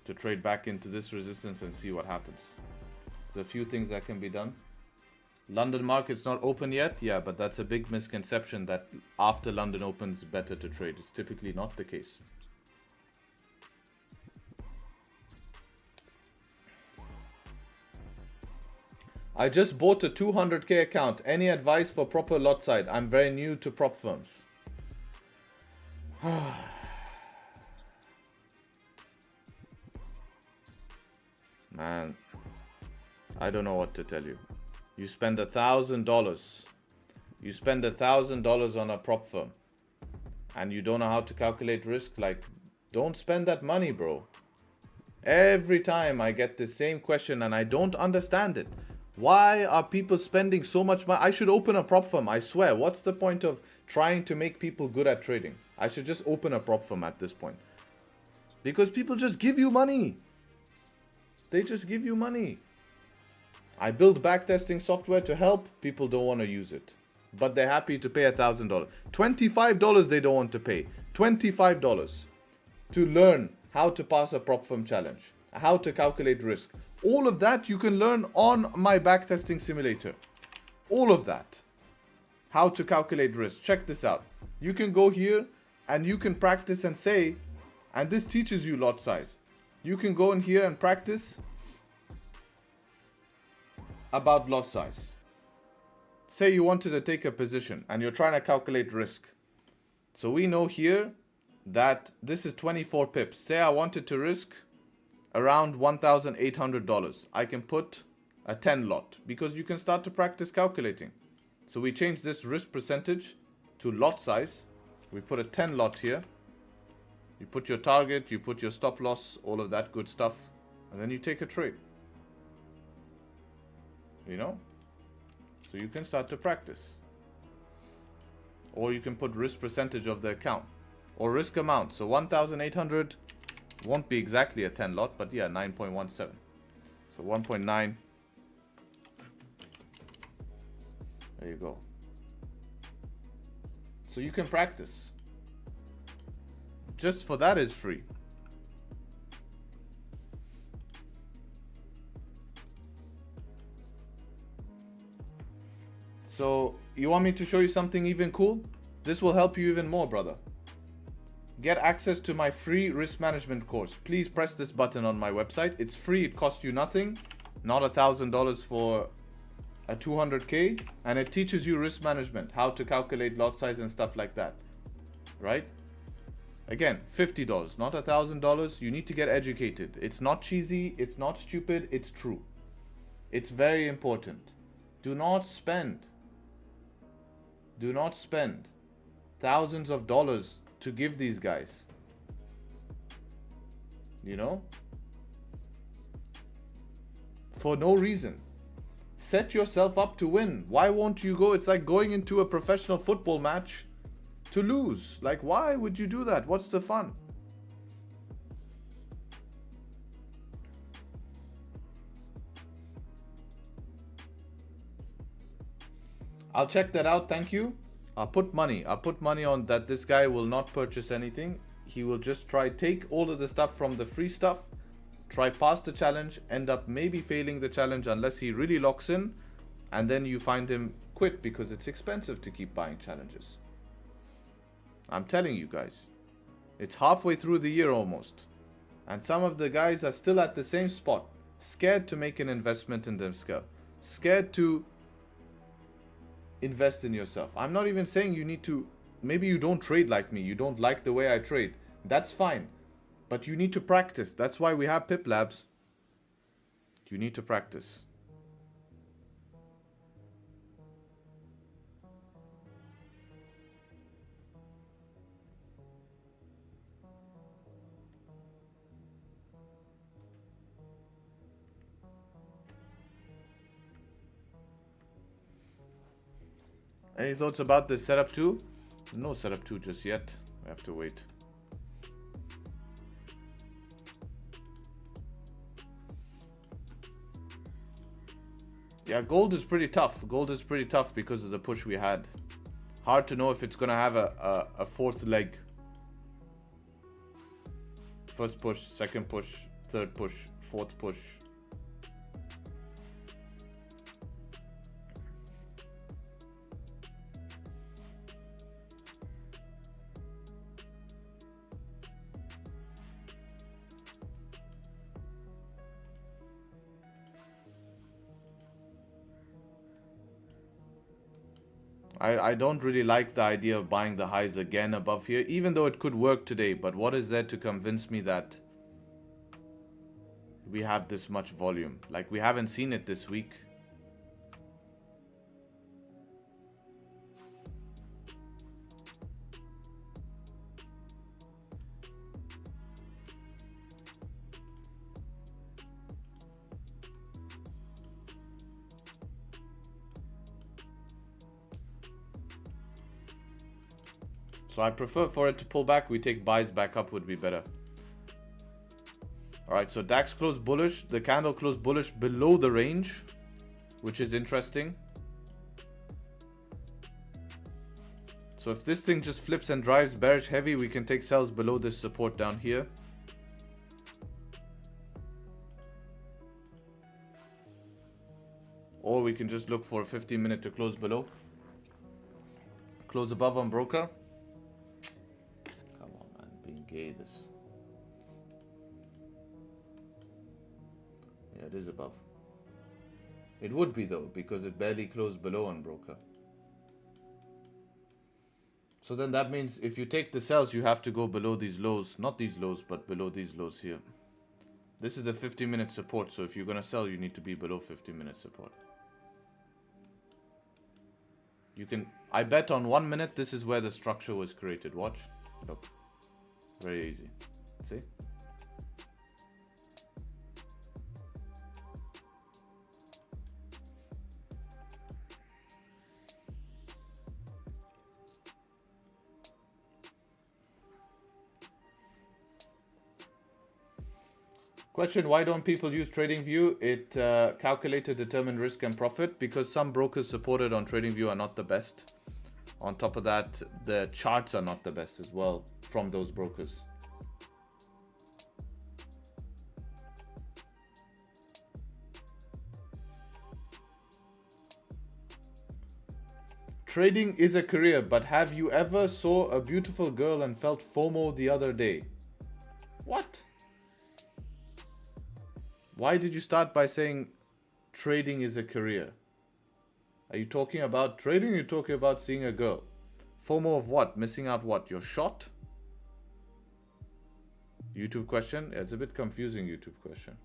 to trade back into this resistance and see what happens. There's a few things that can be done. London market's not open yet. Yeah, but that's a big misconception that after London opens, better to trade. It's typically not the case. I just bought a 200k account. Any advice for proper lot size? I'm very new to prop firms. Man, I don't know what to tell you. You spend $1,000. You spend $1,000 on a prop firm, and you don't know how to calculate risk. Like, don't spend that money, bro. Every time I get the same question, and I don't understand it. Why are people spending so much money? I should open a prop firm, I swear. What's the point of trying to make people good at trading? I should just open a prop firm at this point. Because people just give you money. They just give you money. I build backtesting software to help. People don't want to use it. But they're happy to pay $1,000. $25 they don't want to pay. $25 to learn how to pass a prop firm challenge. How to calculate risk. All of that you can learn on my backtesting simulator. All of that. How to calculate risk. Check this out. You can go here and you can practice and say, and this teaches you lot size. You can go in here and practice about lot size. Say you wanted to take a position and you're trying to calculate risk. So we know here that this is 24 pips. Say I wanted to risk around $1,800. I can put a 10 lot because you can start to practice calculating. So we change this risk percentage to lot size. We put a 10 lot here. You put your target, you put your stop loss, all of that good stuff, and then you take a trade. You know? So you can start to practice. Or you can put risk percentage of the account. Or risk amount. So 1,800 won't be exactly a 10 lot, but yeah, 9.17. So 1.9. There you go. So you can practice. Just for that is free. So you want me to show you something even cool? This will help you even more, brother. Get access to my free risk management course. Please press this button on my website. It's free. It costs you nothing. Not $1,000 for a 200k. And it teaches you risk management. How to calculate lot size and stuff like that. Right? Again, $50. Not $1,000. You need to get educated. It's not cheesy. It's not stupid. It's true. It's very important. Do not spend thousands of dollars to give these guys. You know? For no reason. Set yourself up to win. Why won't you go? It's like going into a professional football match to lose. Like, why would you do that? What's the fun? I'll check that out. Thank you. I'll put money on that. This guy will not purchase anything. He will just try take all of the stuff from the free stuff, try pass the challenge, end up maybe failing the challenge unless he really locks in, and then you find him quit because it's expensive to keep buying challenges. I'm telling you guys, it's halfway through the year almost, and some of the guys are still at the same spot, scared to make an investment in themselves, scared to invest in yourself. I'm not even saying you need to, maybe you don't trade like me, you don't like the way I trade, that's fine, but you need to practice. That's why we have Pip Labs. You need to practice. Any thoughts about this setup 2? No setup 2 just yet. We have to wait. Yeah, gold is pretty tough. Gold is pretty tough because of the push we had. Hard to know if it's going to have a fourth leg. First push, second push, third push, fourth push. I don't really like the idea of buying the highs again above here, even though it could work today. But what is there to convince me that we have this much volume? Like, we haven't seen it this week. So I prefer for it to pull back. We take buys back up would be better. Alright, so DAX closed bullish. The candle closed bullish below the range, which is interesting. So if this thing just flips and drives bearish heavy, we can take sells below this support down here. Or we can just look for a 15-minute to close below. Close above on broker. Gay this. Yeah, it is above. It would be though, because it barely closed below on broker. So then that means if you take the sells, you have to go below these lows. Not these lows, but below these lows here. This is the 50-minute support, so if you're going to sell, you need to be below 50-minute support. You can, I bet on 1 minute, this is where the structure was created. Watch. Look. Very easy. See? Question, why don't people use Tradingview? It calculates to determine risk and profit because some brokers supported on Tradingview are not the best. On top of that, the charts are not the best as well from those brokers. Trading is a career, but have you ever saw a beautiful girl and felt FOMO the other day? What? Why did you start by saying trading is a career? Are you talking about trading or are you talking about seeing a girl? FOMO of what? Missing out what? Your shot? YouTube question? It's a bit confusing, YouTube question.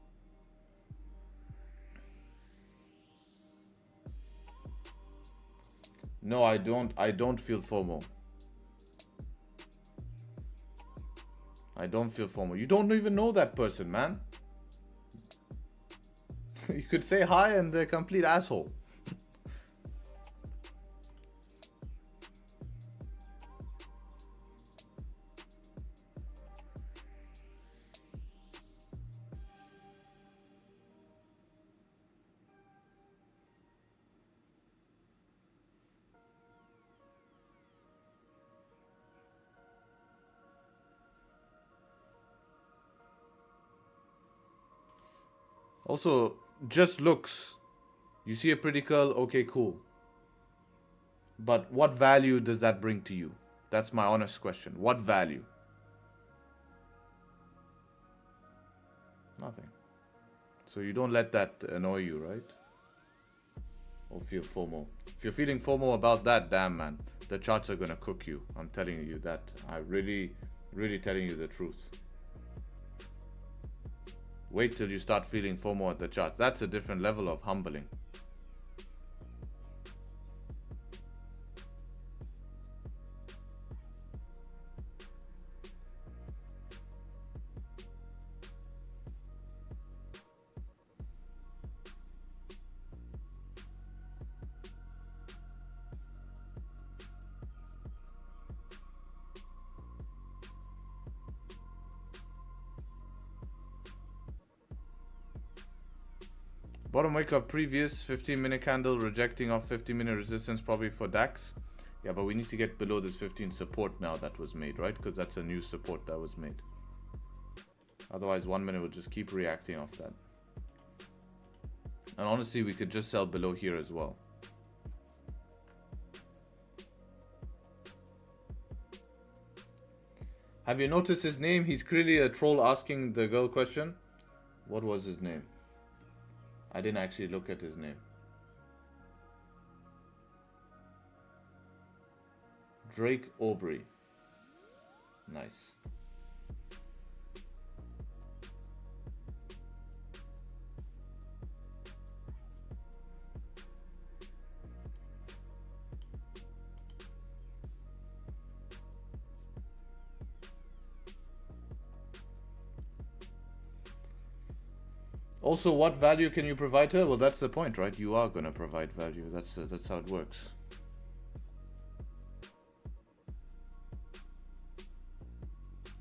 No, I don't feel FOMO. I don't feel FOMO. You don't even know that person, man. You could say hi and they're a complete asshole. Also, just looks. You see a pretty girl, okay, cool. But what value does that bring to you? That's my honest question. What value? Nothing. So you don't let that annoy you, right? Or feel FOMO. If you're feeling FOMO about that, damn man, the charts are gonna cook you. I'm telling you that. I'm really telling you the truth. Wait till you start feeling FOMO at the charts. That's a different level of humbling. Bottom wick of previous 15-minute candle rejecting off 50-minute resistance probably for DAX. Yeah, but we need to get below this 15 support now that was made, right? Because that's a new support that was made. Otherwise, 1 minute will just keep reacting off that. And honestly, we could just sell below here as well. Have you noticed his name? He's clearly a troll asking the girl question. What was his name? I didn't actually look at his name. Drake Aubrey. Nice. Also, what value can you provide her? Well, that's the point, right? You are going to provide value. That's how it works.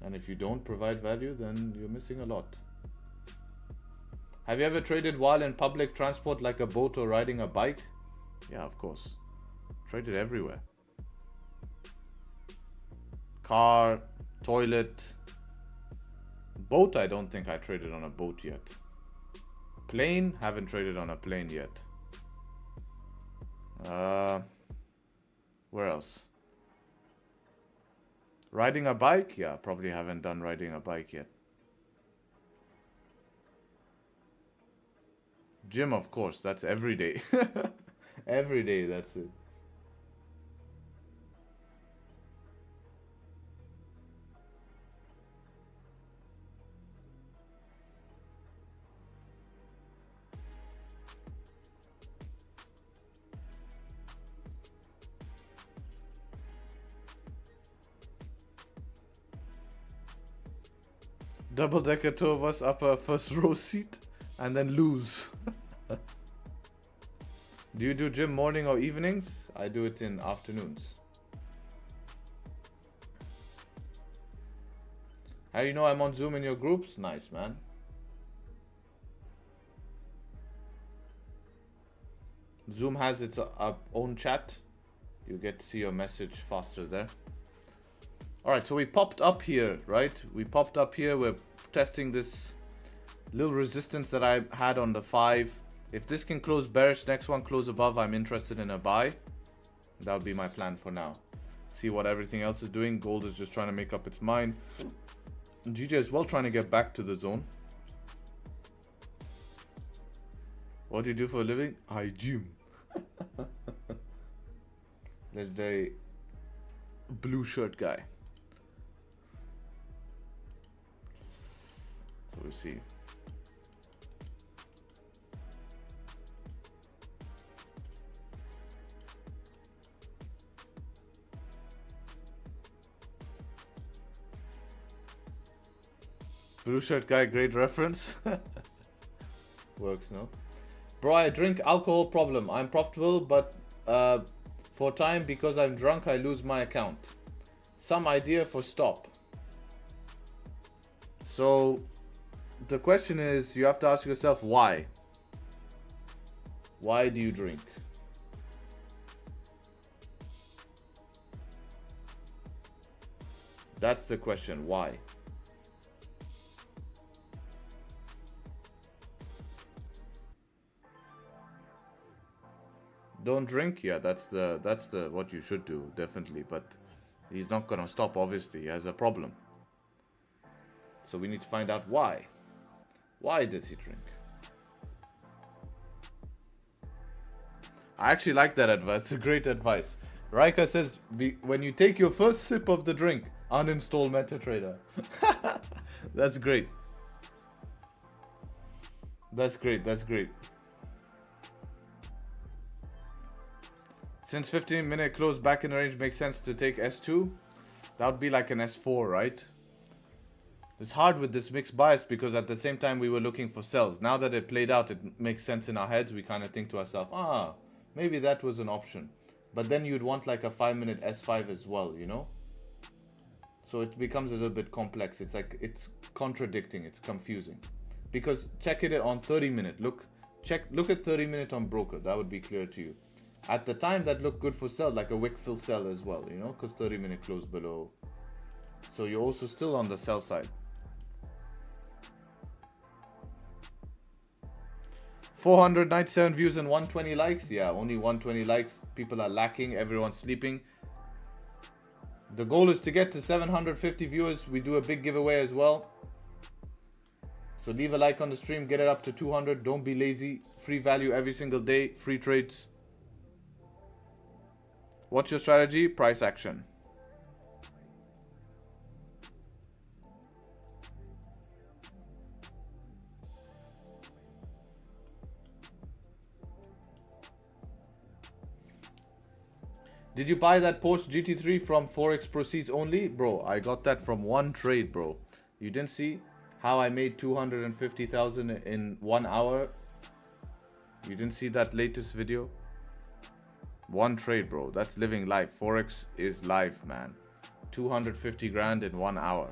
And if you don't provide value, then you're missing a lot. Have you ever traded while in public transport like a boat or riding a bike? Yeah, of course. Traded everywhere. Car, toilet. Boat, I don't think I traded on a boat yet. Plane, haven't traded on a plane yet. Where else? Riding a bike? Yeah, probably haven't done riding a bike yet. Gym, of course, that's every day. Every day, that's it. Double-decker, two of us upper first row seat and then lose. Do you do gym morning or evenings? I do it in afternoons. How do you know I'm on Zoom in your groups? Nice, man. Zoom has its own chat. You get to see your message faster there. Alright, so we popped up here, right? We popped up here. We're testing this little resistance that I had on the 5. If this can close bearish, next one close above, I'm interested in a buy. That would be my plan for now. See what everything else is doing. Gold is just trying to make up its mind. GJ is well trying to get back to the zone. What do you do for a living? I gym. Legendary blue shirt guy. So we'll see. Blue shirt guy, great reference. Works, no? Bro, I drink alcohol problem. I'm profitable, but for time, because I'm drunk, I lose my account. Some idea for stop. So the question is, you have to ask yourself why. Why do you drink? That's the question. Why? Don't drink? Yeah, that's the what you should do, definitely. But he's not gonna stop, obviously. He has a problem. So we need to find out why. Why does he drink? I actually like that advice. It's a great advice. Raika says, when you take your first sip of the drink, uninstall MetaTrader. That's great. That's great. That's great. Since 15-minute close back in the range makes sense to take S2, that would be like an S4, right? It's hard with this mixed bias because at the same time we were looking for sells. Now that it played out, it makes sense in our heads. We kind of think to ourselves, maybe that was an option. But then you'd want like a 5-minute S5 as well, you know? So it becomes a little bit complex. It's like, it's contradicting, it's confusing. Because check it on 30-minute. Look, look at 30-minute on broker. That would be clear to you. At the time, that looked good for sell, like a wick fill sell as well, you know, because 30-minute closed below. So you're also still on the sell side. 497 views and 120 likes. Yeah, only 120 likes. People are lacking. Everyone's sleeping. The goal is to get to 750 viewers. We do a big giveaway as well. So leave a like on the stream. Get it up to 200. Don't be lazy. Free value every single day. Free trades. What's your strategy? Price action. Did you buy that Porsche GT3 from Forex proceeds only? Bro, I got that from one trade, bro. You didn't see how I made 250,000 in 1 hour? You didn't see that latest video? One trade, bro. That's living life. Forex is life, man. 250 grand in 1 hour.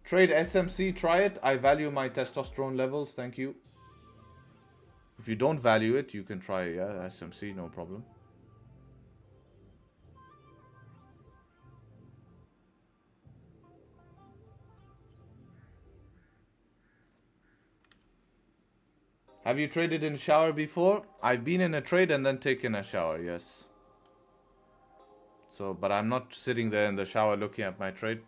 Trade SMC, try it. I value my testosterone levels, thank you. If you don't value it, you can try SMC, no problem. Have you traded in shower before? I've been in a trade and then taken a shower, yes. So, but I'm not sitting there in the shower looking at my trade.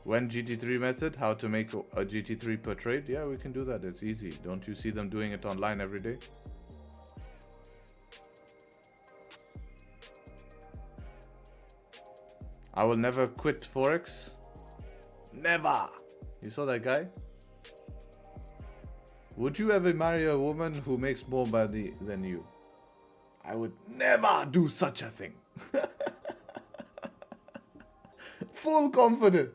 When GT3 method, how to make a GT3 per trade? Yeah, we can do that. It's easy. Don't you see them doing it online every day? I will never quit Forex. Never. You saw that guy? Would you ever marry a woman who makes more money than you? I would never do such a thing. Full confidence.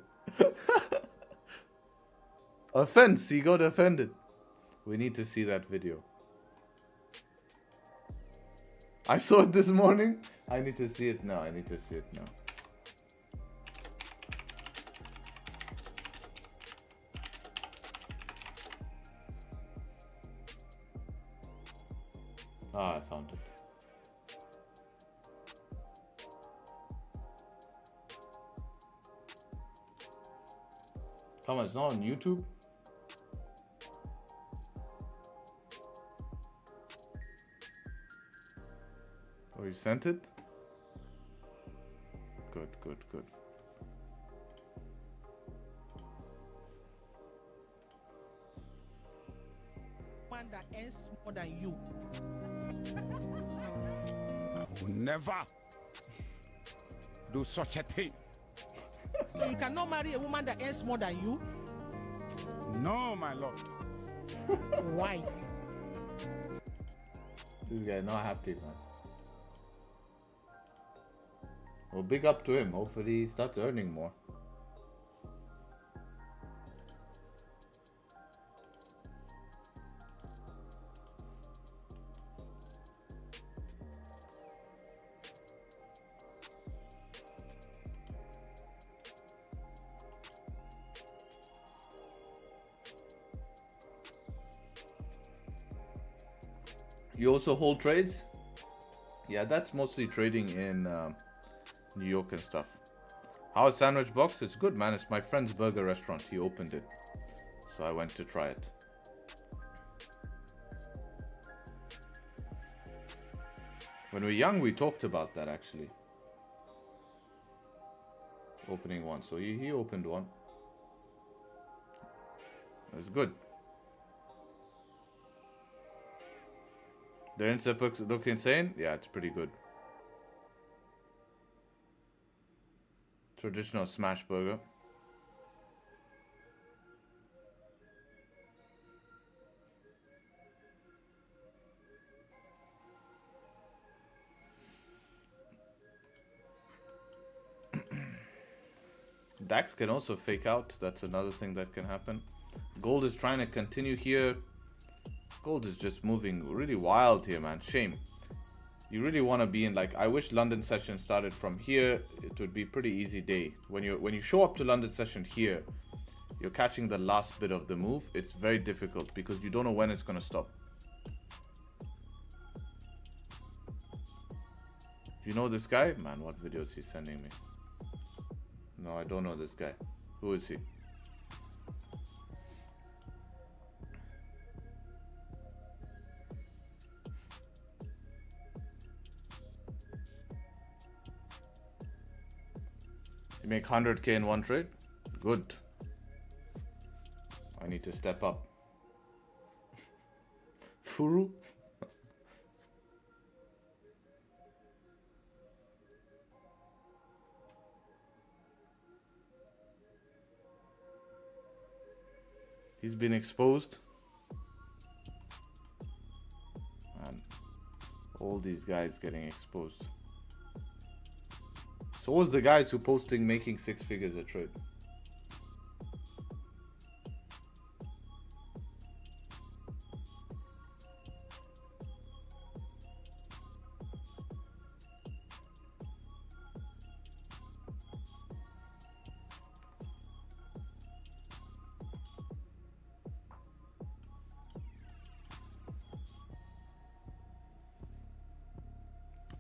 Offense, he got offended. We need to see that video. I saw it this morning. I need to see it now. I need to see it now. Ah, I found it. Come on, it's not on YouTube? Oh, you sent it? Good, good, good. One that earns more than you. I will never do such a thing. So you cannot marry a woman that earns more than you? No, my lord. Why? This guy not happy, man. Well, big up to him. Hopefully he starts earning more. You also hold trades? Yeah, that's mostly trading in New York and stuff. How's Sandwich Box? It's good, man. It's my friend's burger restaurant. He opened it, so I went to try it. When we were young, we talked about that actually. Opening one. So he opened one. It's good. The Insta look insane? Yeah, it's pretty good. Traditional smash burger. DAX can also fake out. That's another thing that can happen. Gold is trying to continue here. Gold is just moving really wild here, man. Shame. You really want to be in, like, I wish London session started from here. It would be pretty easy day. When you show up to London session here, you're catching the last bit of the move. It's very difficult because you don't know when it's going to stop. You know this guy? Man, what videos he's sending me? No, I don't know this guy. Who is he? You make 100k in one trade? Good. I need to step up. Furu? He's been exposed. Man, all these guys getting exposed. So was the guys who posting making 6 figures a trade.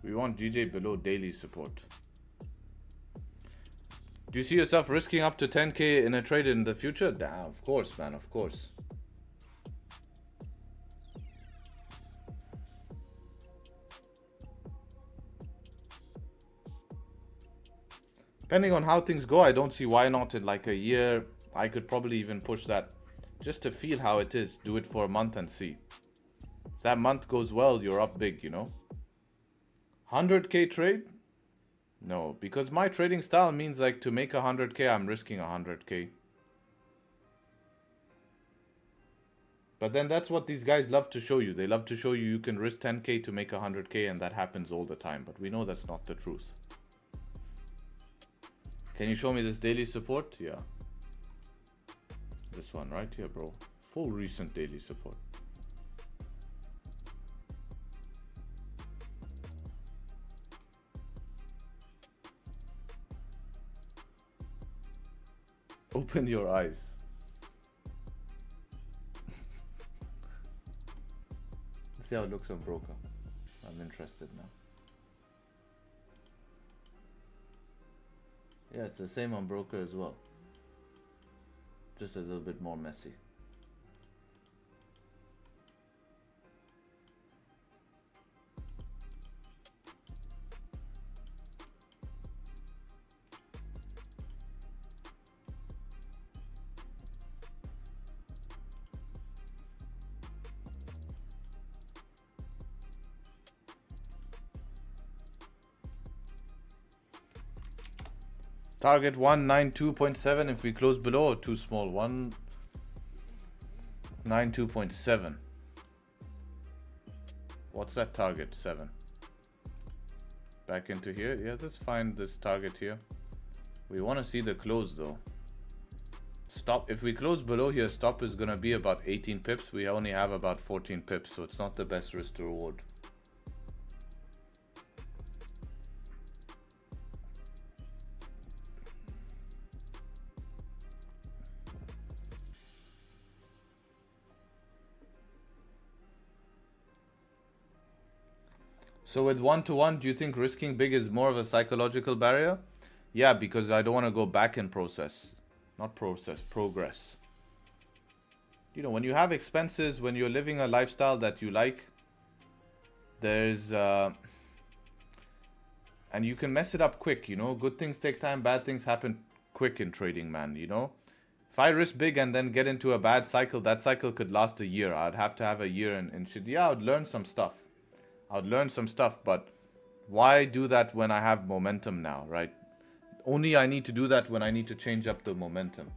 We want GJ below daily support. Do you see yourself risking up to 10k in a trade in the future? Damn, of course, man, of course. Depending on how things go, I don't see why not in like a year. I could probably even push that just to feel how it is. Do it for a month and see. If that month goes well, you're up big, you know. 100k trade? No, because my trading style means like to make 100k, I'm risking 100k. But then that's what these guys love to show you. They love to show you you can risk 10k to make 100k, and that happens all the time. But we know that's not the truth. Can you show me this daily support? Yeah. This one right here, bro. Full recent daily support. Open your eyes. Let's see how it looks on broker. I'm interested now. Yeah, it's the same on broker as well. Just a little bit more messy. Target 192.7 if we close below, or too small. 192.7. What's that target? 7. Back into here. Yeah, let's find this target here. We want to see the close though. Stop. If we close below here, stop is going to be about 18 pips. We only have about 14 pips, so it's not the best risk to reward. So with 1-to-1, do you think risking big is more of a psychological barrier? Yeah, because I don't want to go back in process. Not process, progress. You know, when you have expenses, when you're living a lifestyle that you like, there's... and you can mess it up quick, you know. Good things take time, bad things happen quick in trading, man, you know. If I risk big and then get into a bad cycle, that cycle could last a year. I'd have to have a year and shit. Yeah, I'd learn some stuff. I'd learn some stuff, but why do that when I have momentum now, right? Only I need to do that when I need to change up the momentum.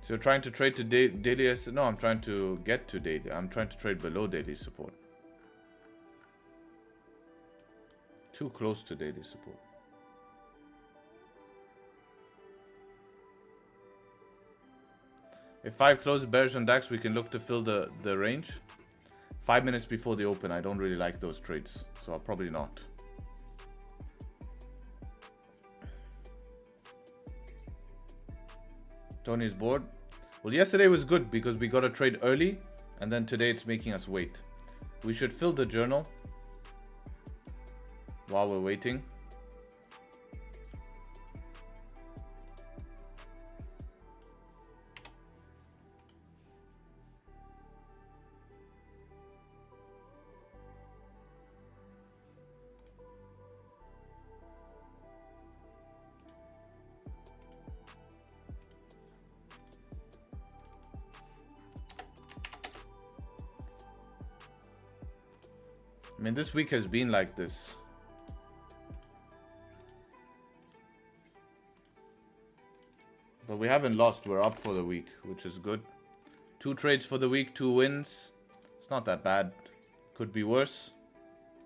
So you're trying to trade to daily? No, I'm trying to get to daily. I'm trying to trade below daily support. Too close to daily support. If 5 closes bearish on DAX, we can look to fill the range. 5 minutes before the open, I don't really like those trades, so I'll probably not. Tony's bored. Well, yesterday was good because we got a trade early, and then today it's making us wait. We should fill the journal while we're waiting. I mean, this week has been like this. But we haven't lost. We're up for the week, which is good. 2 trades for the week, 2 wins. It's not that bad. Could be worse.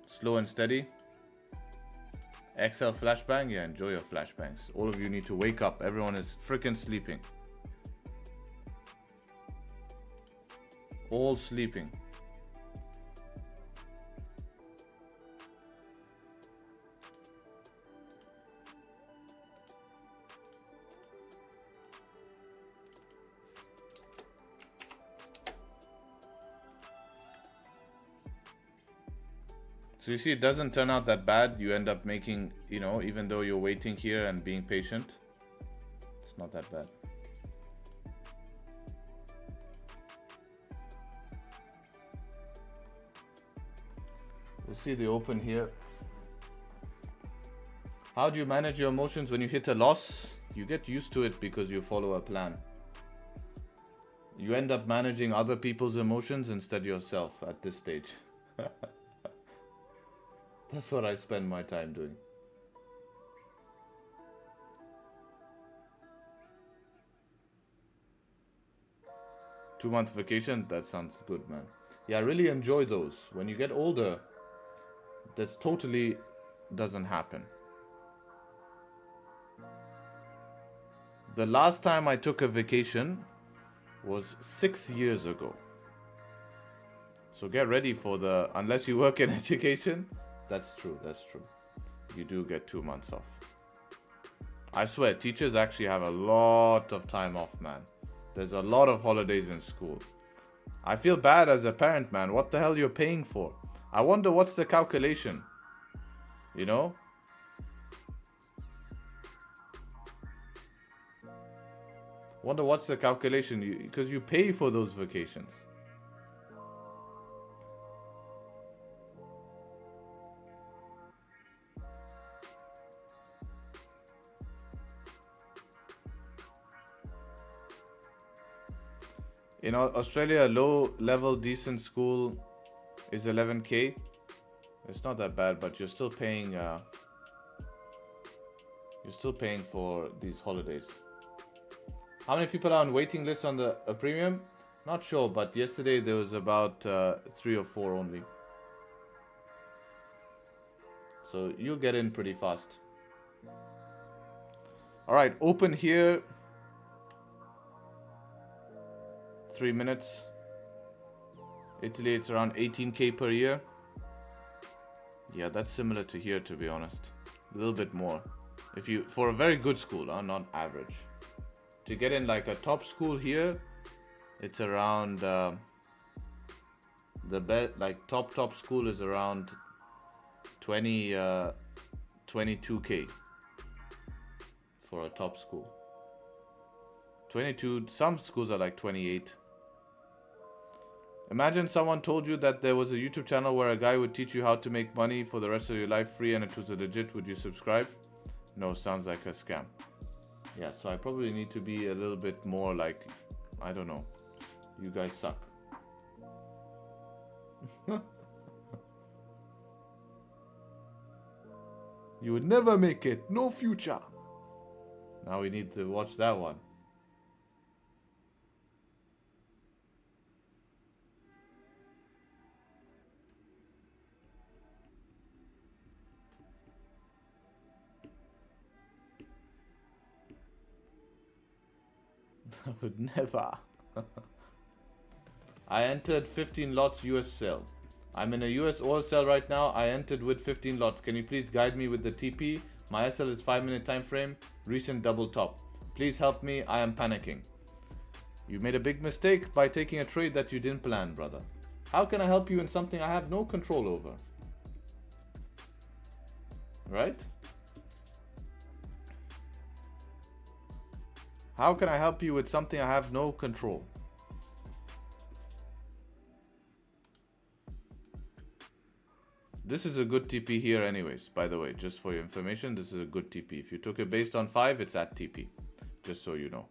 Slow and steady. XL flashbang. Yeah, enjoy your flashbangs. All of you need to wake up. Everyone is freaking sleeping. All sleeping. So you see, it doesn't turn out that bad. You end up making, you know, even though you're waiting here and being patient, it's not that bad. We'll see the open here. How do you manage your emotions when you hit a loss? You get used to it because you follow a plan. You end up managing other people's emotions instead yourself at this stage. That's what I spend my time doing. Two-month vacation? That sounds good, man. Yeah, I really enjoy those. When you get older, that's totally doesn't happen. The last time I took a vacation was 6 years ago. So get ready for the, unless you work in education, that's true, that's true. You do get 2 months off. I swear, teachers actually have a lot of time off, man. There's a lot of holidays in school. I feel bad as a parent, man. What the hell you're paying for? I wonder what's the calculation, you know? Wonder what's the calculation, because you pay for those vacations. In Australia, a low-level decent school is 11K. It's not that bad, but you're still paying. You're still paying for these holidays. How many people are on waiting list on the premium? Not sure, but yesterday there was about 3 or 4 only. So you'll get in pretty fast. All right, open here. 3 minutes. Italy, it's around 18K per year. Yeah, that's similar to here, to be honest. A little bit more. If you, for a very good school, not average. To get in like a top school here, it's around the best, like top school is around 22K for a top school. 22, some schools are like 28. Imagine someone told you that there was a YouTube channel where a guy would teach you how to make money for the rest of your life free and it was a legit. Would you subscribe? No, sounds like a scam. Yeah, so I probably need to be a little bit more like, I don't know. You guys suck. You would never make it. No future. Now we need to watch that one. I would never. I entered 15 lots US sell. I'm in a US oil sell right now. I entered with 15 lots. Can you please guide me with the TP? My SL is 5-minute time frame. Recent double top. Please help me. I am panicking. You made a big mistake by taking a trade that you didn't plan, brother. How can I help you in something I have no control over? Right? How can I help you with something I have no control? This is a good TP here anyways, by the way, just for your information, this is a good TP. If you took it based on 5, it's at TP, just so you know.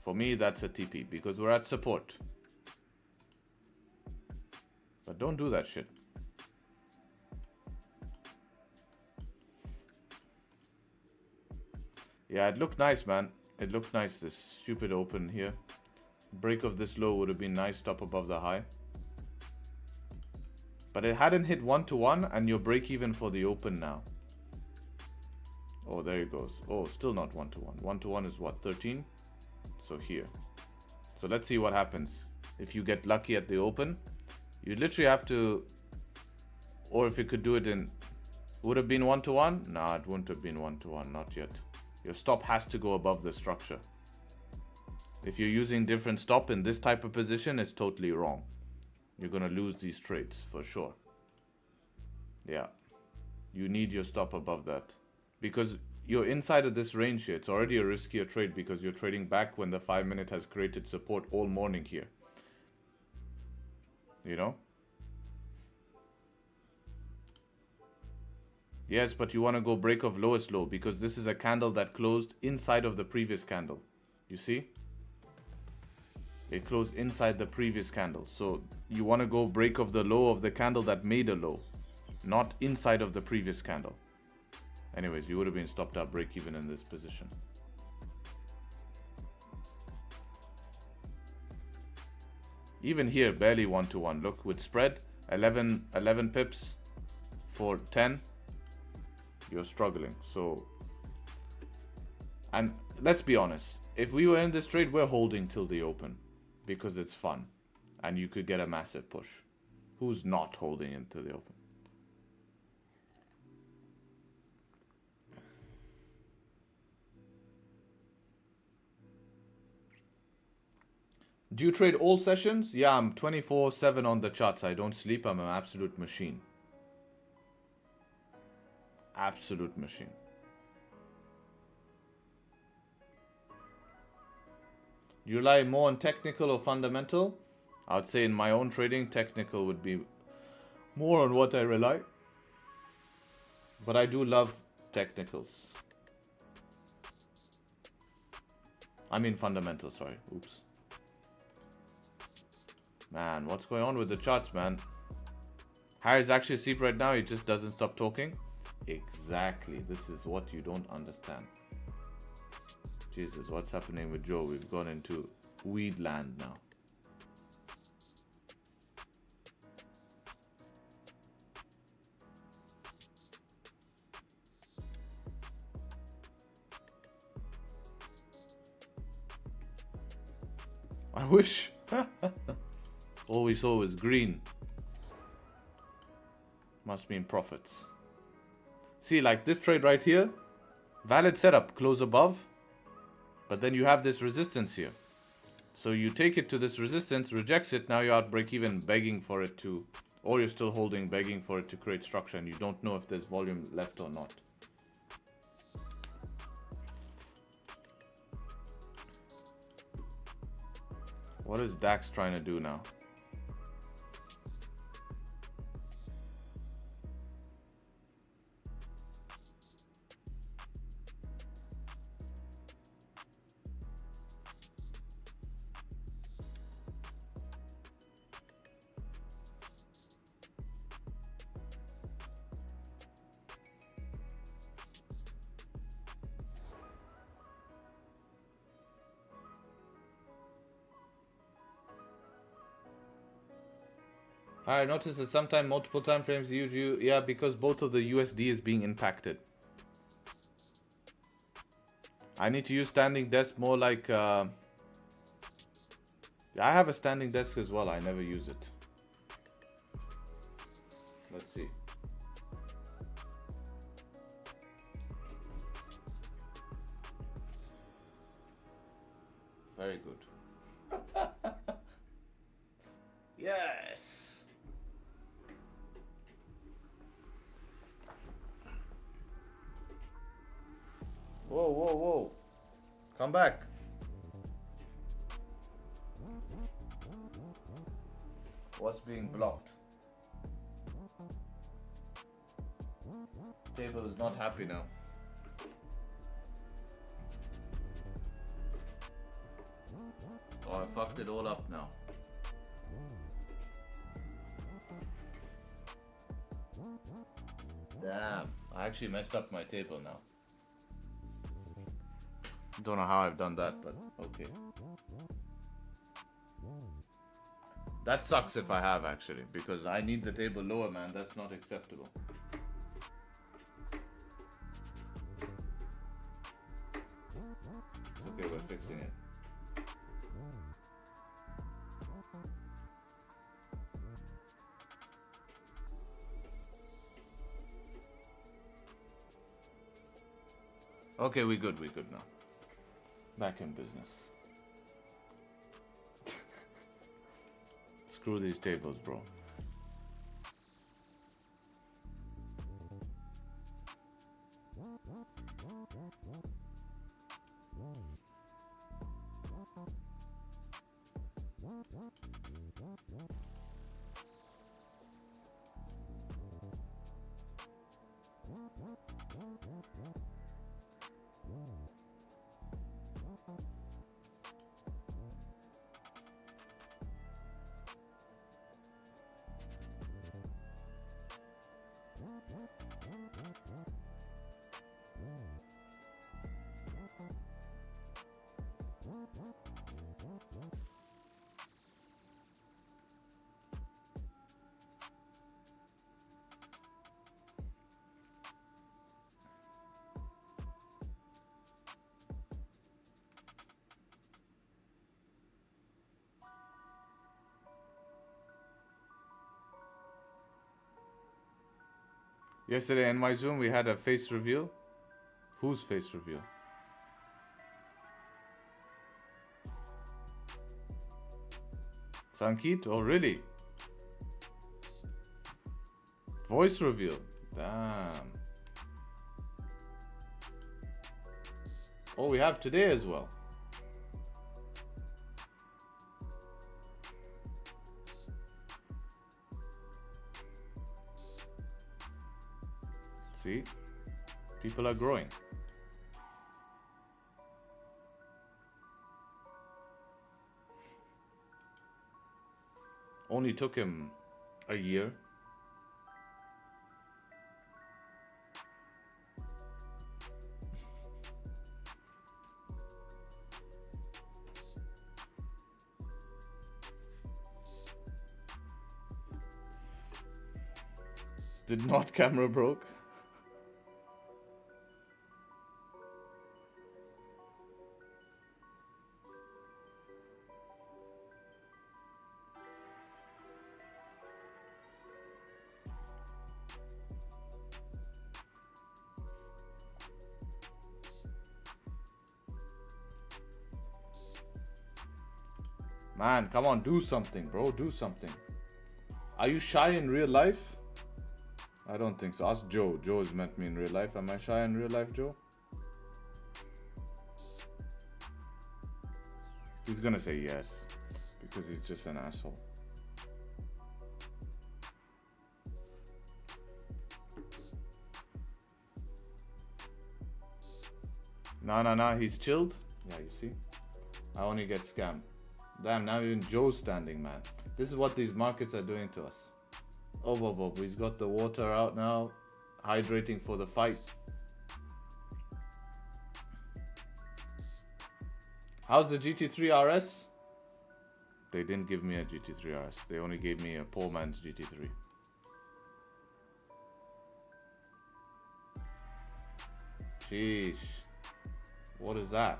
For me, that's a TP, because we're at support. But don't do that shit. Yeah, it looked nice, man. It looked nice, this stupid open here. Break of this low would have been nice, top above the high. But it hadn't hit 1-to-1 and you're break even for the open now. Oh, there it goes. Oh, still not 1-to-1. 1-to-1 is what, 13? So here. So let's see what happens. If you get lucky at the open, you literally have to, or if you could do it in, would have been 1-to-1? Nah, it wouldn't have been 1-to-1, not yet. Your stop has to go above the structure. If you're using different stop in this type of position, it's totally wrong. You're going to lose these trades for sure. Yeah. You need your stop above that. Because you're inside of this range here. It's already a riskier trade because you're trading back when the 5-minute has created support all morning here. You know? Yes, but you want to go break of lowest low because this is a candle that closed inside of the previous candle. You see? It closed inside the previous candle. So you want to go break of the low of the candle that made a low, not inside of the previous candle. Anyways, you would have been stopped up break even in this position. Even here, barely 1-to-1. Look, with spread, 11 pips for 10. You're struggling. So, and let's be honest. If we were in this trade, we're holding till the open. Because it's fun. And you could get a massive push. Who's not holding into the open? Do you trade all sessions? Yeah, I'm 24/7 on the charts. I don't sleep. I'm an absolute machine. Absolute machine. Do you rely more on technical or fundamental? I would say in my own trading, technical would be more on what I rely. But I do love technicals. I mean fundamentals, sorry. Oops. Man, what's going on with the charts, man? Harry's actually asleep right now. He just doesn't stop talking. Exactly. This is what you don't understand. Jesus, what's happening with Joe? We've gone into weed land now. I wish. All we saw was green. Must mean profits. See, like this trade right here. Valid setup, close above. But then you have this resistance here. So you take it to this resistance, rejects it, now you're out break even, begging for it to, or you're still holding, begging for it to create structure, and you don't know if there's volume left or not. What is DAX trying to do now? I noticed that sometimes multiple time frames yeah, because both of the USD is being impacted. I need to use standing desk more like... I have a standing desk as well. I never use it. Let's see. Very good. Yes. Whoa, whoa, whoa. Come back. What's being blocked? Table is not happy now. Oh, I fucked it all up now. Damn, I actually messed up my table now. Don't know how I've done that, but okay. That sucks if I have actually, because I need the table lower, man. That's not acceptable. It's okay, we're fixing it. Okay, we good now. Back in business. Screw these tables, bro. Yesterday in my Zoom we had a face reveal. Whose face reveal? Sankit? Oh really? Voice reveal. Damn. Oh, we have today as well. See? People are growing. Only took him a year. Did not camera broke. Man, come on, do something, bro. Do something. Are you shy in real life? I don't think so. Ask Joe. Joe has met me in real life. Am I shy in real life, Joe? He's gonna say yes, because he's just an asshole. Nah, he's chilled. Yeah, you see? I only get scammed. Damn, now even Joe's standing, man. This is what these markets are doing to us. Oh, Bob, he's got the water out now, hydrating for the fight. How's the GT3 RS? They didn't give me a GT3 RS. They only gave me a poor man's GT3. Sheesh. What is that?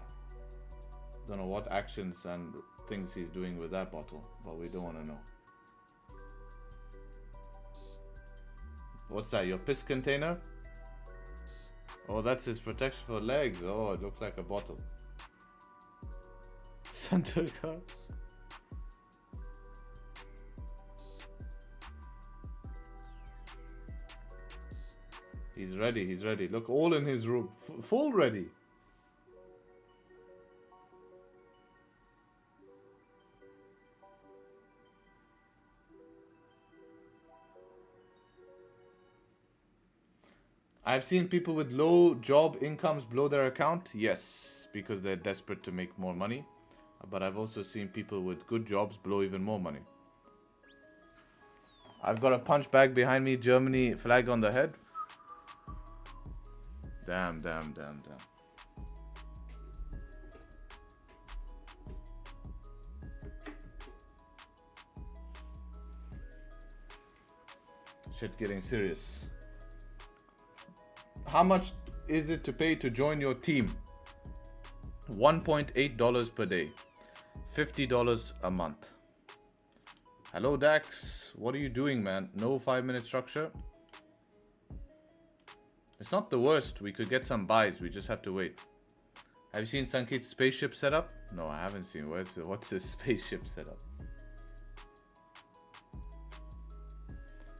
Don't know what actions and things he's doing with that bottle, but we don't want to know. What's that? Your piss container? Oh, that's his protection for legs. Oh, it looks like a bottle. Center cards. He's ready, he's ready. Look, all in his room. Full ready. I've seen people with low job incomes blow their account. Yes, because they're desperate to make more money. But I've also seen people with good jobs blow even more money. I've got a punch bag behind me. Germany flag on the head. Damn, damn, damn, damn. Shit getting serious. How much is it to pay to join your team? $1.8 per day. $50 a month. Hello Dax, what are you doing, man? No 5-minute structure? It's not the worst. We could get some buys. We just have to wait. Have you seen Sankit's spaceship setup? No, I haven't seen. What's his spaceship setup?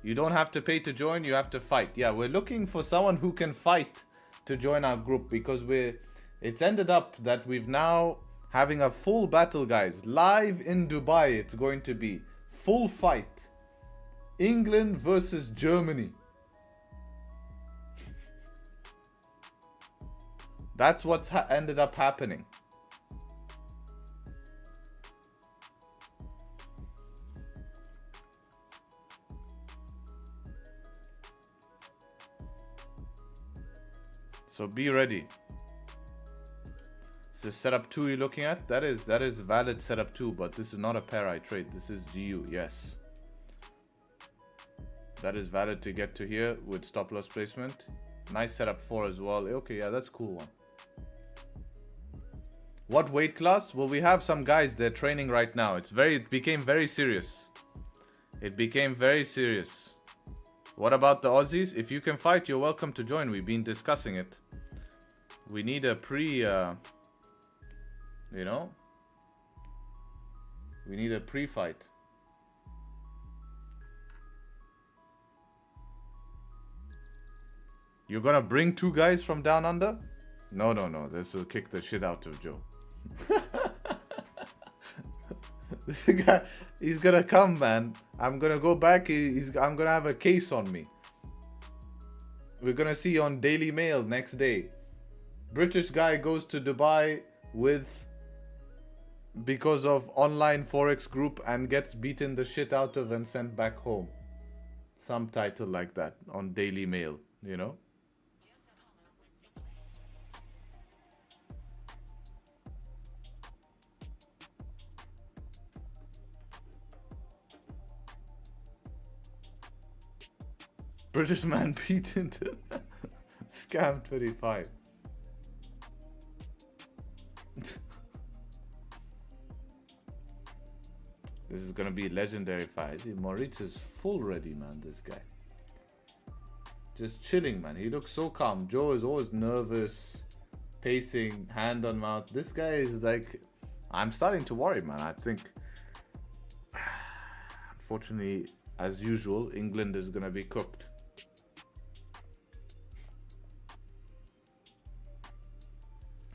You don't have to pay to join. You have to fight. Yeah, we're looking for someone who can fight to join our group because it's ended up that we've now having a full battle, guys. Live in Dubai, it's going to be full fight. England versus Germany. That's what's ended up happening. So be ready. This is setup 2 you're looking at. That is valid setup 2, but this is not a pair I trade. This is GU, yes. That is valid to get to here with stop loss placement. Nice setup 4 as well. Okay, yeah, that's a cool one. What weight class? Well, we have some guys they're training right now. It became very serious. It became very serious. What about the Aussies? If you can fight, you're welcome to join. We've been discussing it. We need a you know? We need a pre-fight. You're gonna bring 2 guys from down under? No. This will kick the shit out of Joe. This guy, he's gonna come, man. I'm gonna go back. I'm gonna have a case on me. We're gonna see on Daily Mail next day. British guy goes to Dubai because of online Forex group and gets beaten the shit out of and sent back home. Some title like that on Daily Mail, you know? British man beaten to scam 25. This is gonna be legendary fight. See, Moritz is full ready, man. This guy. Just chilling, man. He looks so calm. Joe is always nervous, pacing, hand on mouth. This guy is like, I'm starting to worry, man. I think, unfortunately, as usual, England is gonna be cooked.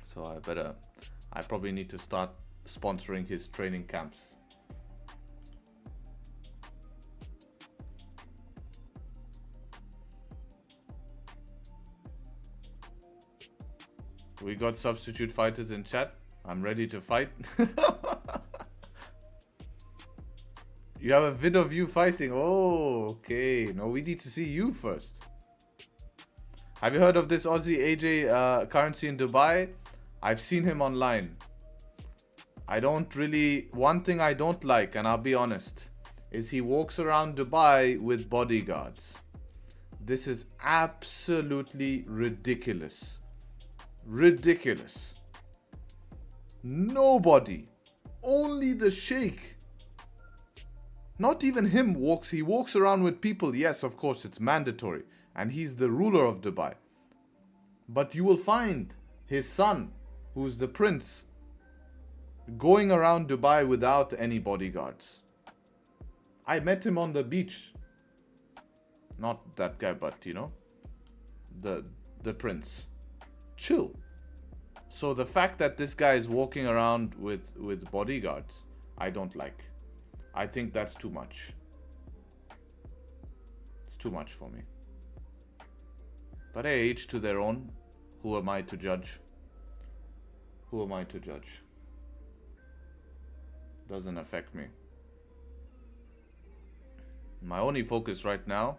So I probably need to start sponsoring his training camps. We got substitute fighters in chat. I'm ready to fight. You have a vid of you fighting. Oh, okay. No, we need to see you first. Have you heard of this Aussie AJ currency in Dubai? I've seen him online. One thing I don't like, and I'll be honest, is he walks around Dubai with bodyguards. This is absolutely ridiculous. Ridiculous. Nobody. Only the sheikh. Not even him walks. He walks around with people. Yes, of course, it's mandatory. And he's the ruler of Dubai. But you will find his son, who's the prince, going around Dubai without any bodyguards. I met him on the beach. Not that guy, but you know, the prince. Chill. So the fact that this guy is walking around with bodyguards, I don't like. I think that's too much. It's too much for me. But hey, each to their own. Who am I to judge? Who am I to judge? Doesn't affect me. My only focus right now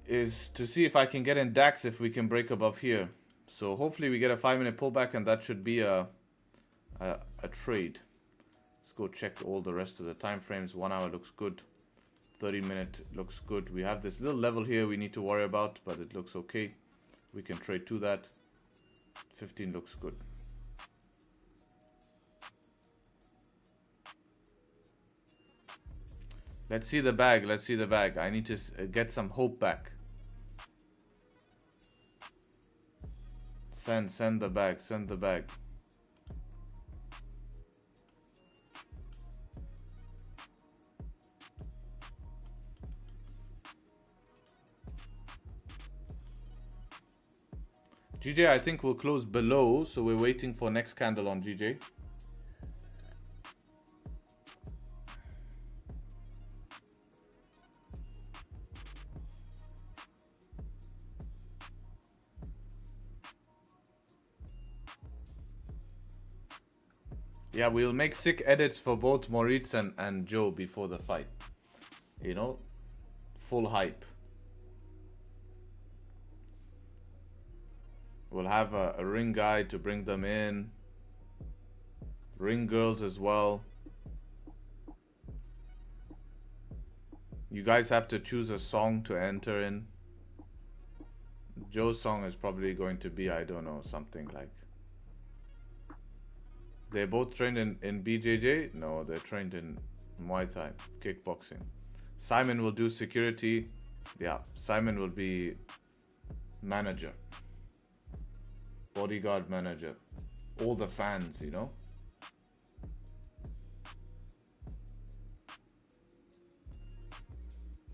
is to see if I can get in DAX if we can break above here. So hopefully we get a 5-minute pullback, and that should be a trade. Let's go check all the rest of the time frames. 1 hour looks good. 30-minute looks good. We have this little level here we need to worry about, but it looks okay. We can trade to that. 15 looks good. Let's see the bag. Let's see the bag. I need to get some hope back. Send the bag. Send the bag. GJ, I think we'll close below, so we're waiting for next candle on GJ. Yeah, we'll make sick edits for both Moritz and Joe before the fight. You know, full hype. We'll have a ring guy to bring them in. Ring girls as well. You guys have to choose a song to enter in. Joe's song is probably going to be, I don't know, something like... They're both trained in BJJ? No, they're trained in Muay Thai, kickboxing. Simon will do security. Yeah, Simon will be manager. Bodyguard manager. All the fans, you know.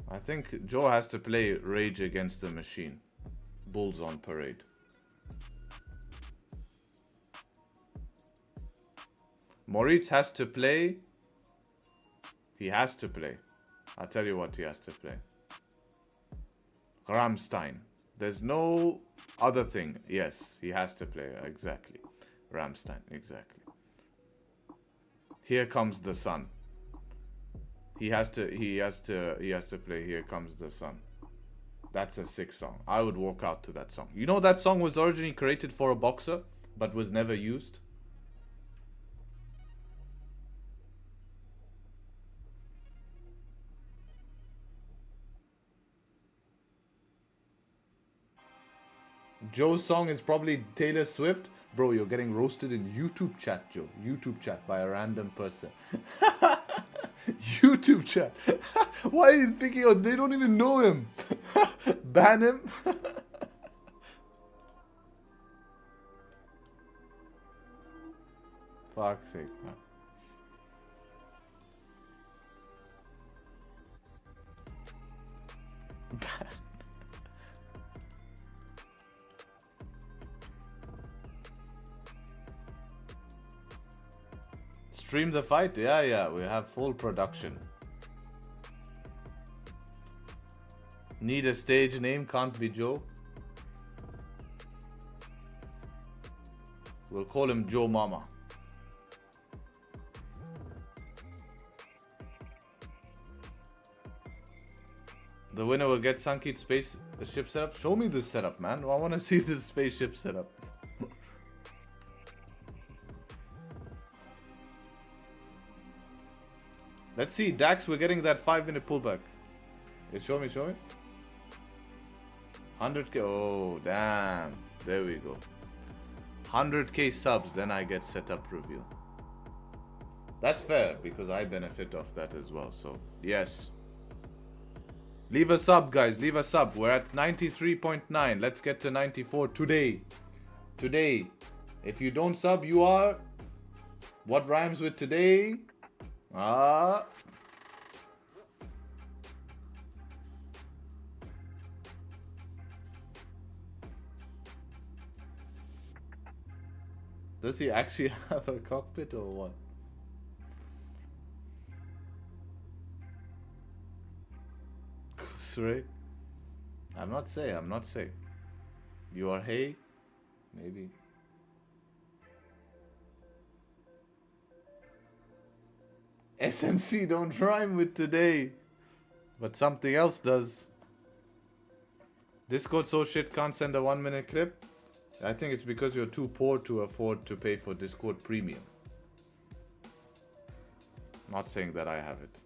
I think Joe has to play Rage Against the Machine. Bulls on Parade. Moritz has to play. He has to play. I'll tell you what he has to play. Rammstein. There's no other thing. Yes, he has to play. Exactly. Rammstein. Exactly. Here Comes the Sun. He has to play Here Comes the Sun. That's a sick song. I would walk out to that song. You know that song was originally created for a boxer, but was never used. Joe's song is probably Taylor Swift. Bro, you're getting roasted in YouTube chat, Joe. YouTube chat by a random person. YouTube chat. Why are you thinking of... They don't even know him. Ban him. Fuck's sake, man. Stream the fight? Yeah, we have full production. Need a stage name? Can't be Joe. We'll call him Joe Mama. The winner will get Sankit spaceship setup. Show me this setup, man. I want to see this spaceship setup. Let's see, DAX, we're getting that 5-minute pullback. Yeah, show me. 100k. Oh, damn. There we go. 100k subs, then I get setup reveal. That's fair because I benefit off that as well. So yes, leave a sub, guys. Leave a sub. We're at 93.9. Let's get to 94 today. Today. If you don't sub, you are. What rhymes with today? Does he actually have a cockpit or what? Sorry. I'm not saying. You are hey? Maybe. SMC don't rhyme with today. But something else does. Discord so shit can't send a 1-minute clip. I think it's because you're too poor to afford to pay for Discord Premium. Not saying that I have it.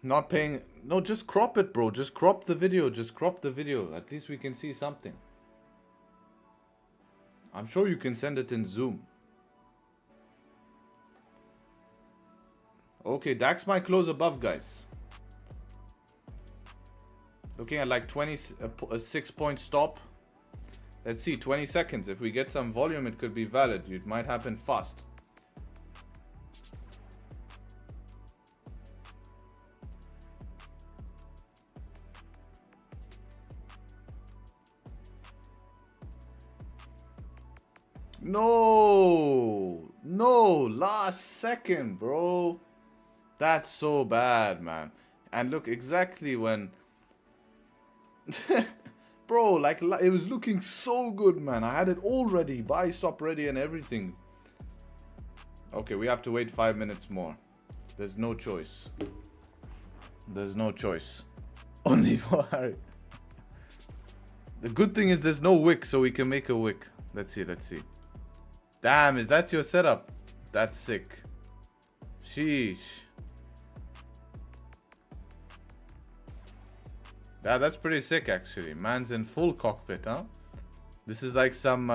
Not paying. No, just crop it, bro. Just crop the video. Just crop the video. At least we can see something. I'm sure you can send it in Zoom. Okay, DAX might close above, guys. Looking at like 26 point stop. Let's see, 20 seconds. If we get some volume, it could be valid. It might happen fast. No, last second, bro. That's so bad, man. And look, exactly when bro, like it was looking so good, man. I had it all ready, buy stop ready and everything. Okay, we have to wait 5 minutes more. There's no choice. There's no choice. Only for Harry. The good thing is there's no wick, so we can make a wick. Let's see. Damn, is that your setup? That's sick. Sheesh. Yeah, that's pretty sick actually. Man's in full cockpit, huh? This is like some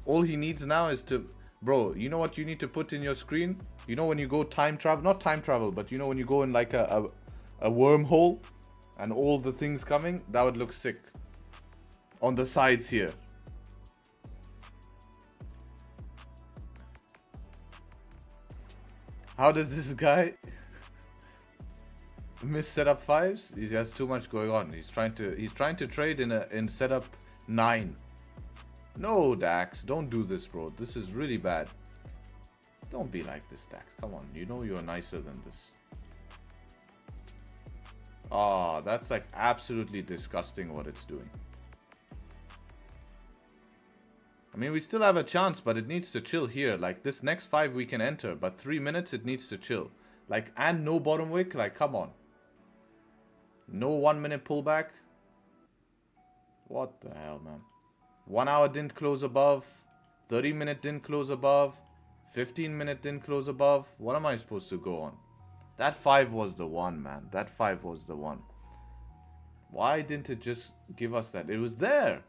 all he needs now is to, bro, you know what you need to put in your screen? You know when you go time travel, not time travel, but you know when you go in like a wormhole and all the things coming, that would look sick. On the sides here. How does this guy miss setup 5s? He has too much going on. He's trying to trade in setup 9. No, Dax, don't do this, bro. This is really bad. Don't be like this, Dax. Come on, you know you're nicer than this. Ah, that's like absolutely disgusting what it's doing. I mean, we still have a chance, but it needs to chill here. Like, this next 5 we can enter, but 3 minutes it needs to chill. Like, and no bottom wick. Like, come on. No 1 minute pullback. What the hell, man? 1 hour didn't close above. 30 minute didn't close above. 15 minute didn't close above. What am I supposed to go on? That 5 was the one, man. That 5 was the one. Why didn't it just give us that? It was there.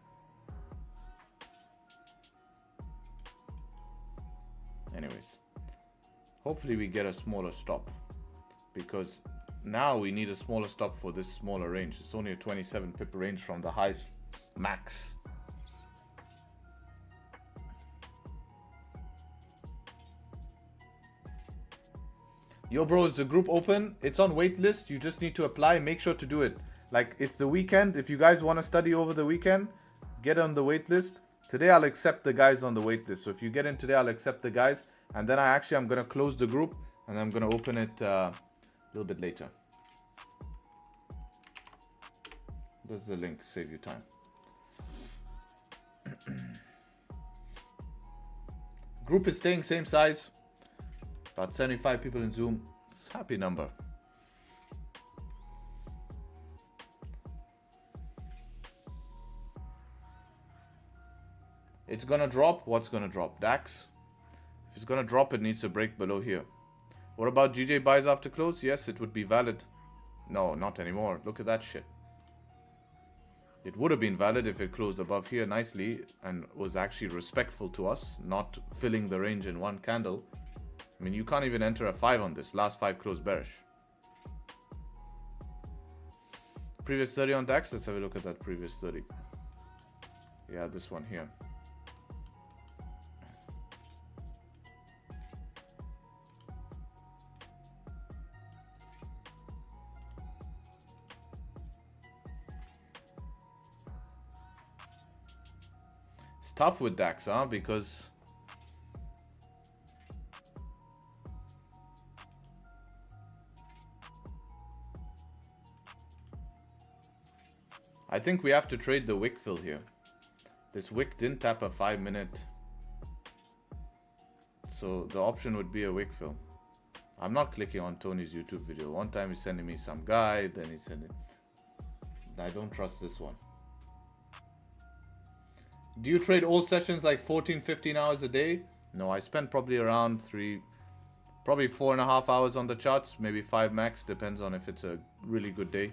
Anyways, hopefully we get a smaller stop, because now we need a smaller stop for this smaller range. It's only a 27 pip range from the high max. Yo, bro, is the group open? It's on waitlist. You just need to apply. Make sure to do it. Like, it's the weekend. If you guys want to study over the weekend, get on the waitlist. Today I'll accept the guys on the waitlist. So if you get in today, I'll accept the guys. And then I'm going to close the group. And I'm going to open it a little bit later. There's the link. Save you time. Group is staying same size. About 75 people in Zoom. It's a happy number. It's gonna drop. What's gonna drop? DAX. If it's gonna drop, it needs to break below here. What about GJ buys after close? Yes, it would be valid. No, not anymore. Look at that shit. It would have been valid if it closed above here nicely and was actually respectful to us, not filling the range in one candle. I mean, you can't even enter a 5 on this. Last 5 closed bearish. Previous 30 on DAX. Let's have a look at that previous 30. Yeah, this one here. It's tough with DAX, huh? Because I think we have to trade the wick fill here. This wick didn't tap a 5-minute. So the option would be a wick fill. I'm not clicking on Tony's YouTube video. One time he's sending me some guide, then he's sending... I don't trust this one. Do you trade all sessions like 14-15 hours a day? No, I spend probably around 4.5 hours on the charts, maybe 5 max, depends on if it's a really good day.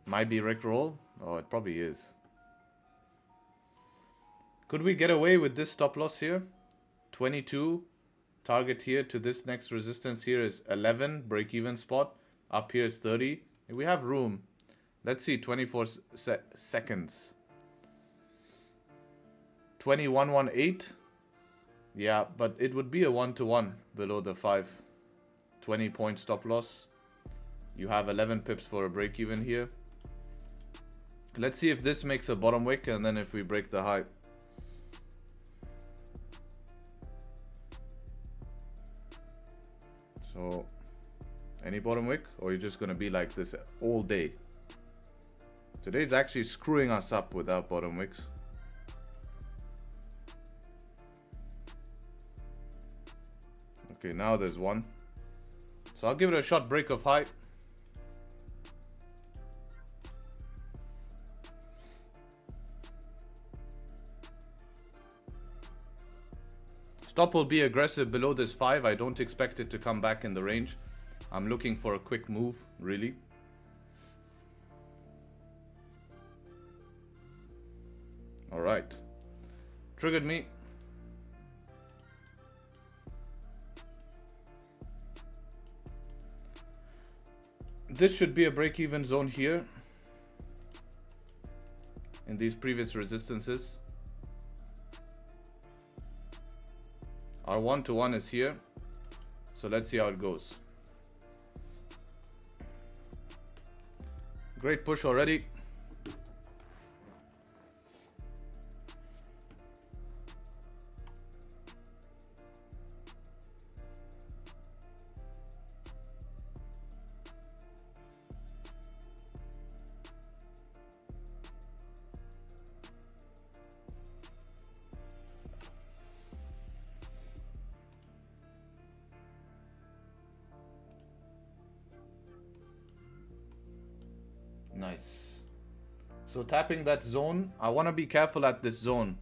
Might be Rickroll. Oh, it probably is. Could we get away with this stop loss here? 22. Target here to this next resistance here is 11. Break even spot. Up here is 30. We have room. Let's see. 24 seconds. 2118. Yeah, but it would be a 1-to-1 below the 5. 20 point stop loss. You have 11 pips for a break even here. Let's see if this makes a bottom wick and then if we break the high. So, any bottom wick, or you're just going to be like this all day? Today's actually screwing us up without bottom wicks. Okay, now there's one. So I'll give it a shot break of high. Stop will be aggressive below this 5. I don't expect it to come back in the range. I'm looking for a quick move, really. All right. Triggered me. This should be a break-even zone here in these previous resistances. Our 1-to-1 is here, so let's see how it goes. Great push already. Nice. So tapping that zone, I want to be careful at this zone.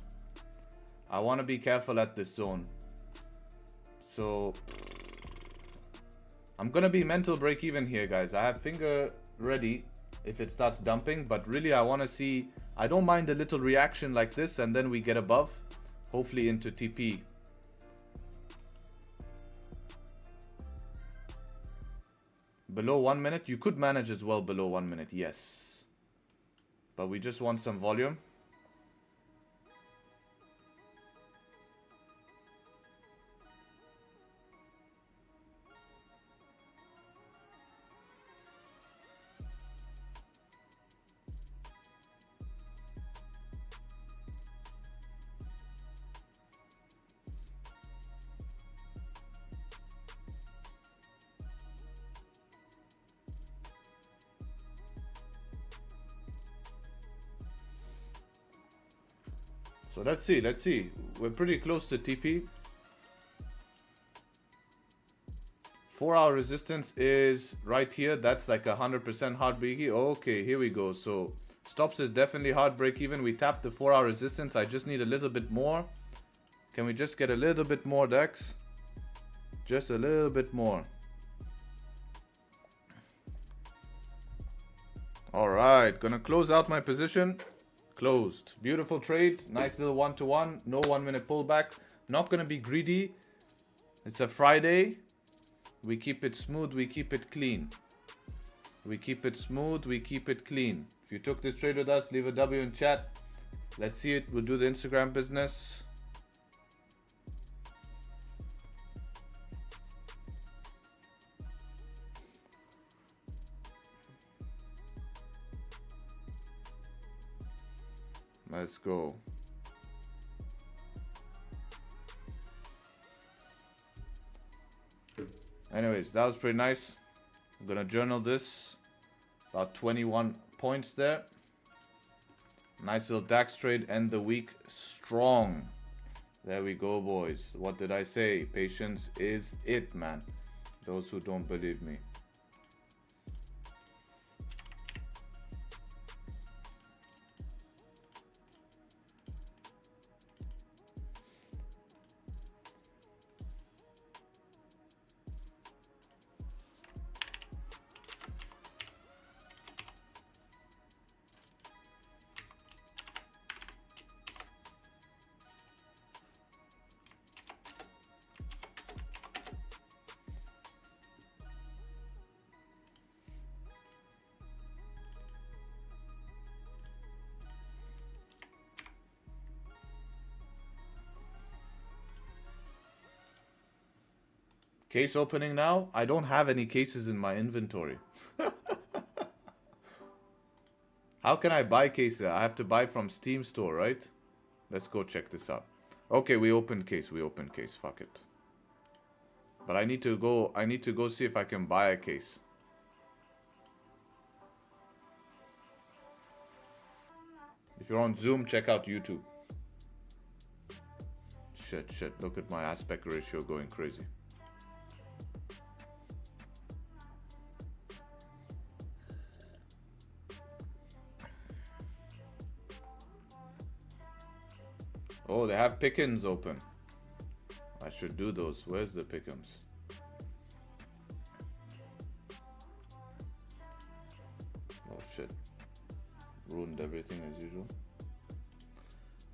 So I'm gonna be mental break even here, guys. I have finger ready if it starts dumping, but really I want to see, I don't mind a little reaction like this and then we get above, hopefully into TP. Below 1 minute, you could manage as well below 1 minute, yes. But we just want some volume. So let's see. We're pretty close to TP. 4-hour resistance is right here. That's like 100% hard breaky. Okay, here we go. So Stops is definitely hard break even. We tapped the 4-hour resistance. I just need a little bit more. Can we just get a little bit more, Dex? Just a little bit more. Alright, gonna close out my position. Closed. Beautiful trade. Nice little 1-to-1. No 1 minute pullback. Not gonna be greedy. It's a Friday. We keep it smooth. We keep it clean. We keep it smooth. We keep it clean. If you took this trade with us, leave a W in chat. Let's see it. We'll do the Instagram business. Let's go. Anyways, that was pretty nice. I'm gonna journal this. About 21 points there. Nice little DAX trade. End the week strong. There we go, boys. What did I say? Patience is it, man. Those who don't believe me. Case opening now. I don't have any cases in my inventory. How can I buy cases? I have to buy from Steam store, right? Let's go check this out. Okay, we opened case. We opened case. Fuck it. But I need to go see if I can buy a case. If you're on Zoom, check out YouTube. Shit. Look at my aspect ratio going crazy. Oh, they have pickings open. I should do those. Where's the pickums? Oh shit. Ruined everything as usual.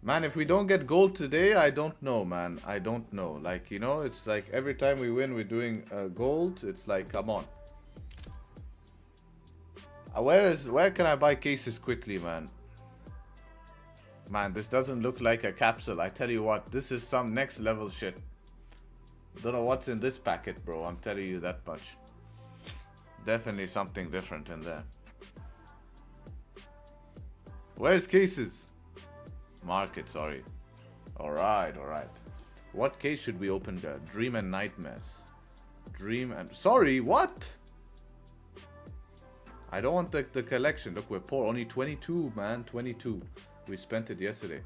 Man, if we don't get gold today, I don't know, man. I don't know. Like, you know, it's like every time we win, we're doing gold. It's like, come on. Where can I buy cases quickly, man? Man, this doesn't look like a capsule. I tell you what, this is some next level shit. Don't know what's in this packet, bro. I'm telling you that much. Definitely something different in there. Where's cases? Market, sorry. Alright. What case should we open there? Dream and Nightmares. Dream and... Sorry, what? I don't want the collection. Look, we're poor. Only 22, man. 22. We spent it yesterday.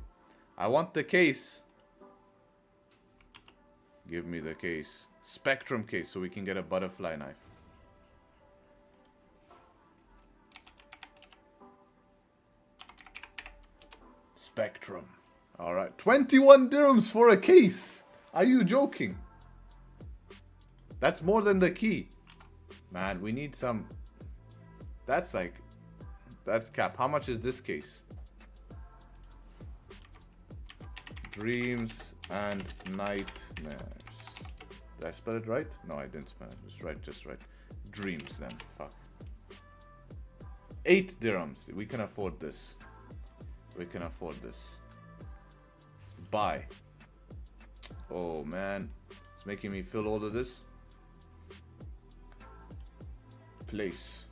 I want the case. Give me the case. Spectrum case so we can get a butterfly knife. Spectrum. Alright. 21 dirhams for a case. Are you joking? That's more than the key. Man, we need some... That's like... That's cap. How much is this case? Dreams and Nightmares. Did I spell it right? No, I didn't spell it. Just right. Dreams then. Fuck. 8 dirhams. We can afford this. We can afford this. Buy. Oh man. It's making me feel all of this. Place.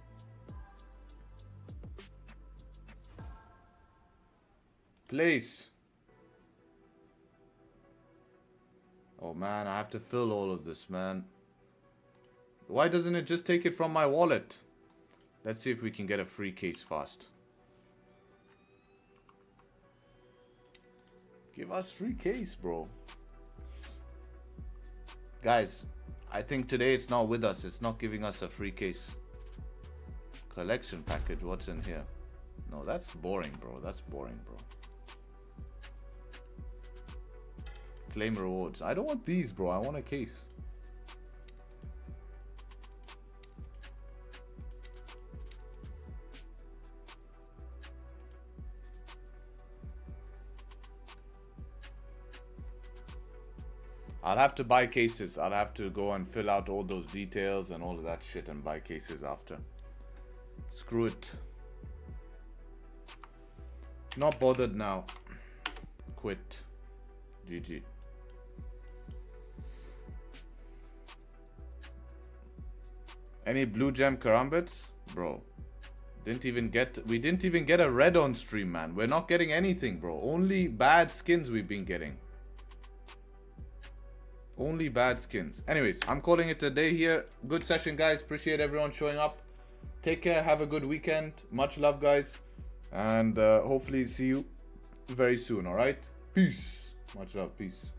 Place. Oh man, I have to fill all of this, man. Why doesn't it just take it from my wallet? Let's see if we can get a free case fast. Give us free case, bro. Guys, I think today it's not with us. It's not giving us a free case. Collection package, what's in here? No, that's boring, bro. That's boring, bro. Claim rewards. I don't want these, bro. I want a case. I'll have to buy cases. I'll have to go and fill out all those details and all of that shit and buy cases after. Screw it. Not bothered now. Quit. GG. Any blue gem karambits? Bro. We didn't even get a red on stream, man. We're not getting anything, bro. Only bad skins we've been getting. Only bad skins. Anyways, I'm calling it a day here. Good session, guys. Appreciate everyone showing up. Take care. Have a good weekend. Much love, guys. And hopefully see you very soon, all right? Peace. Much love. Peace.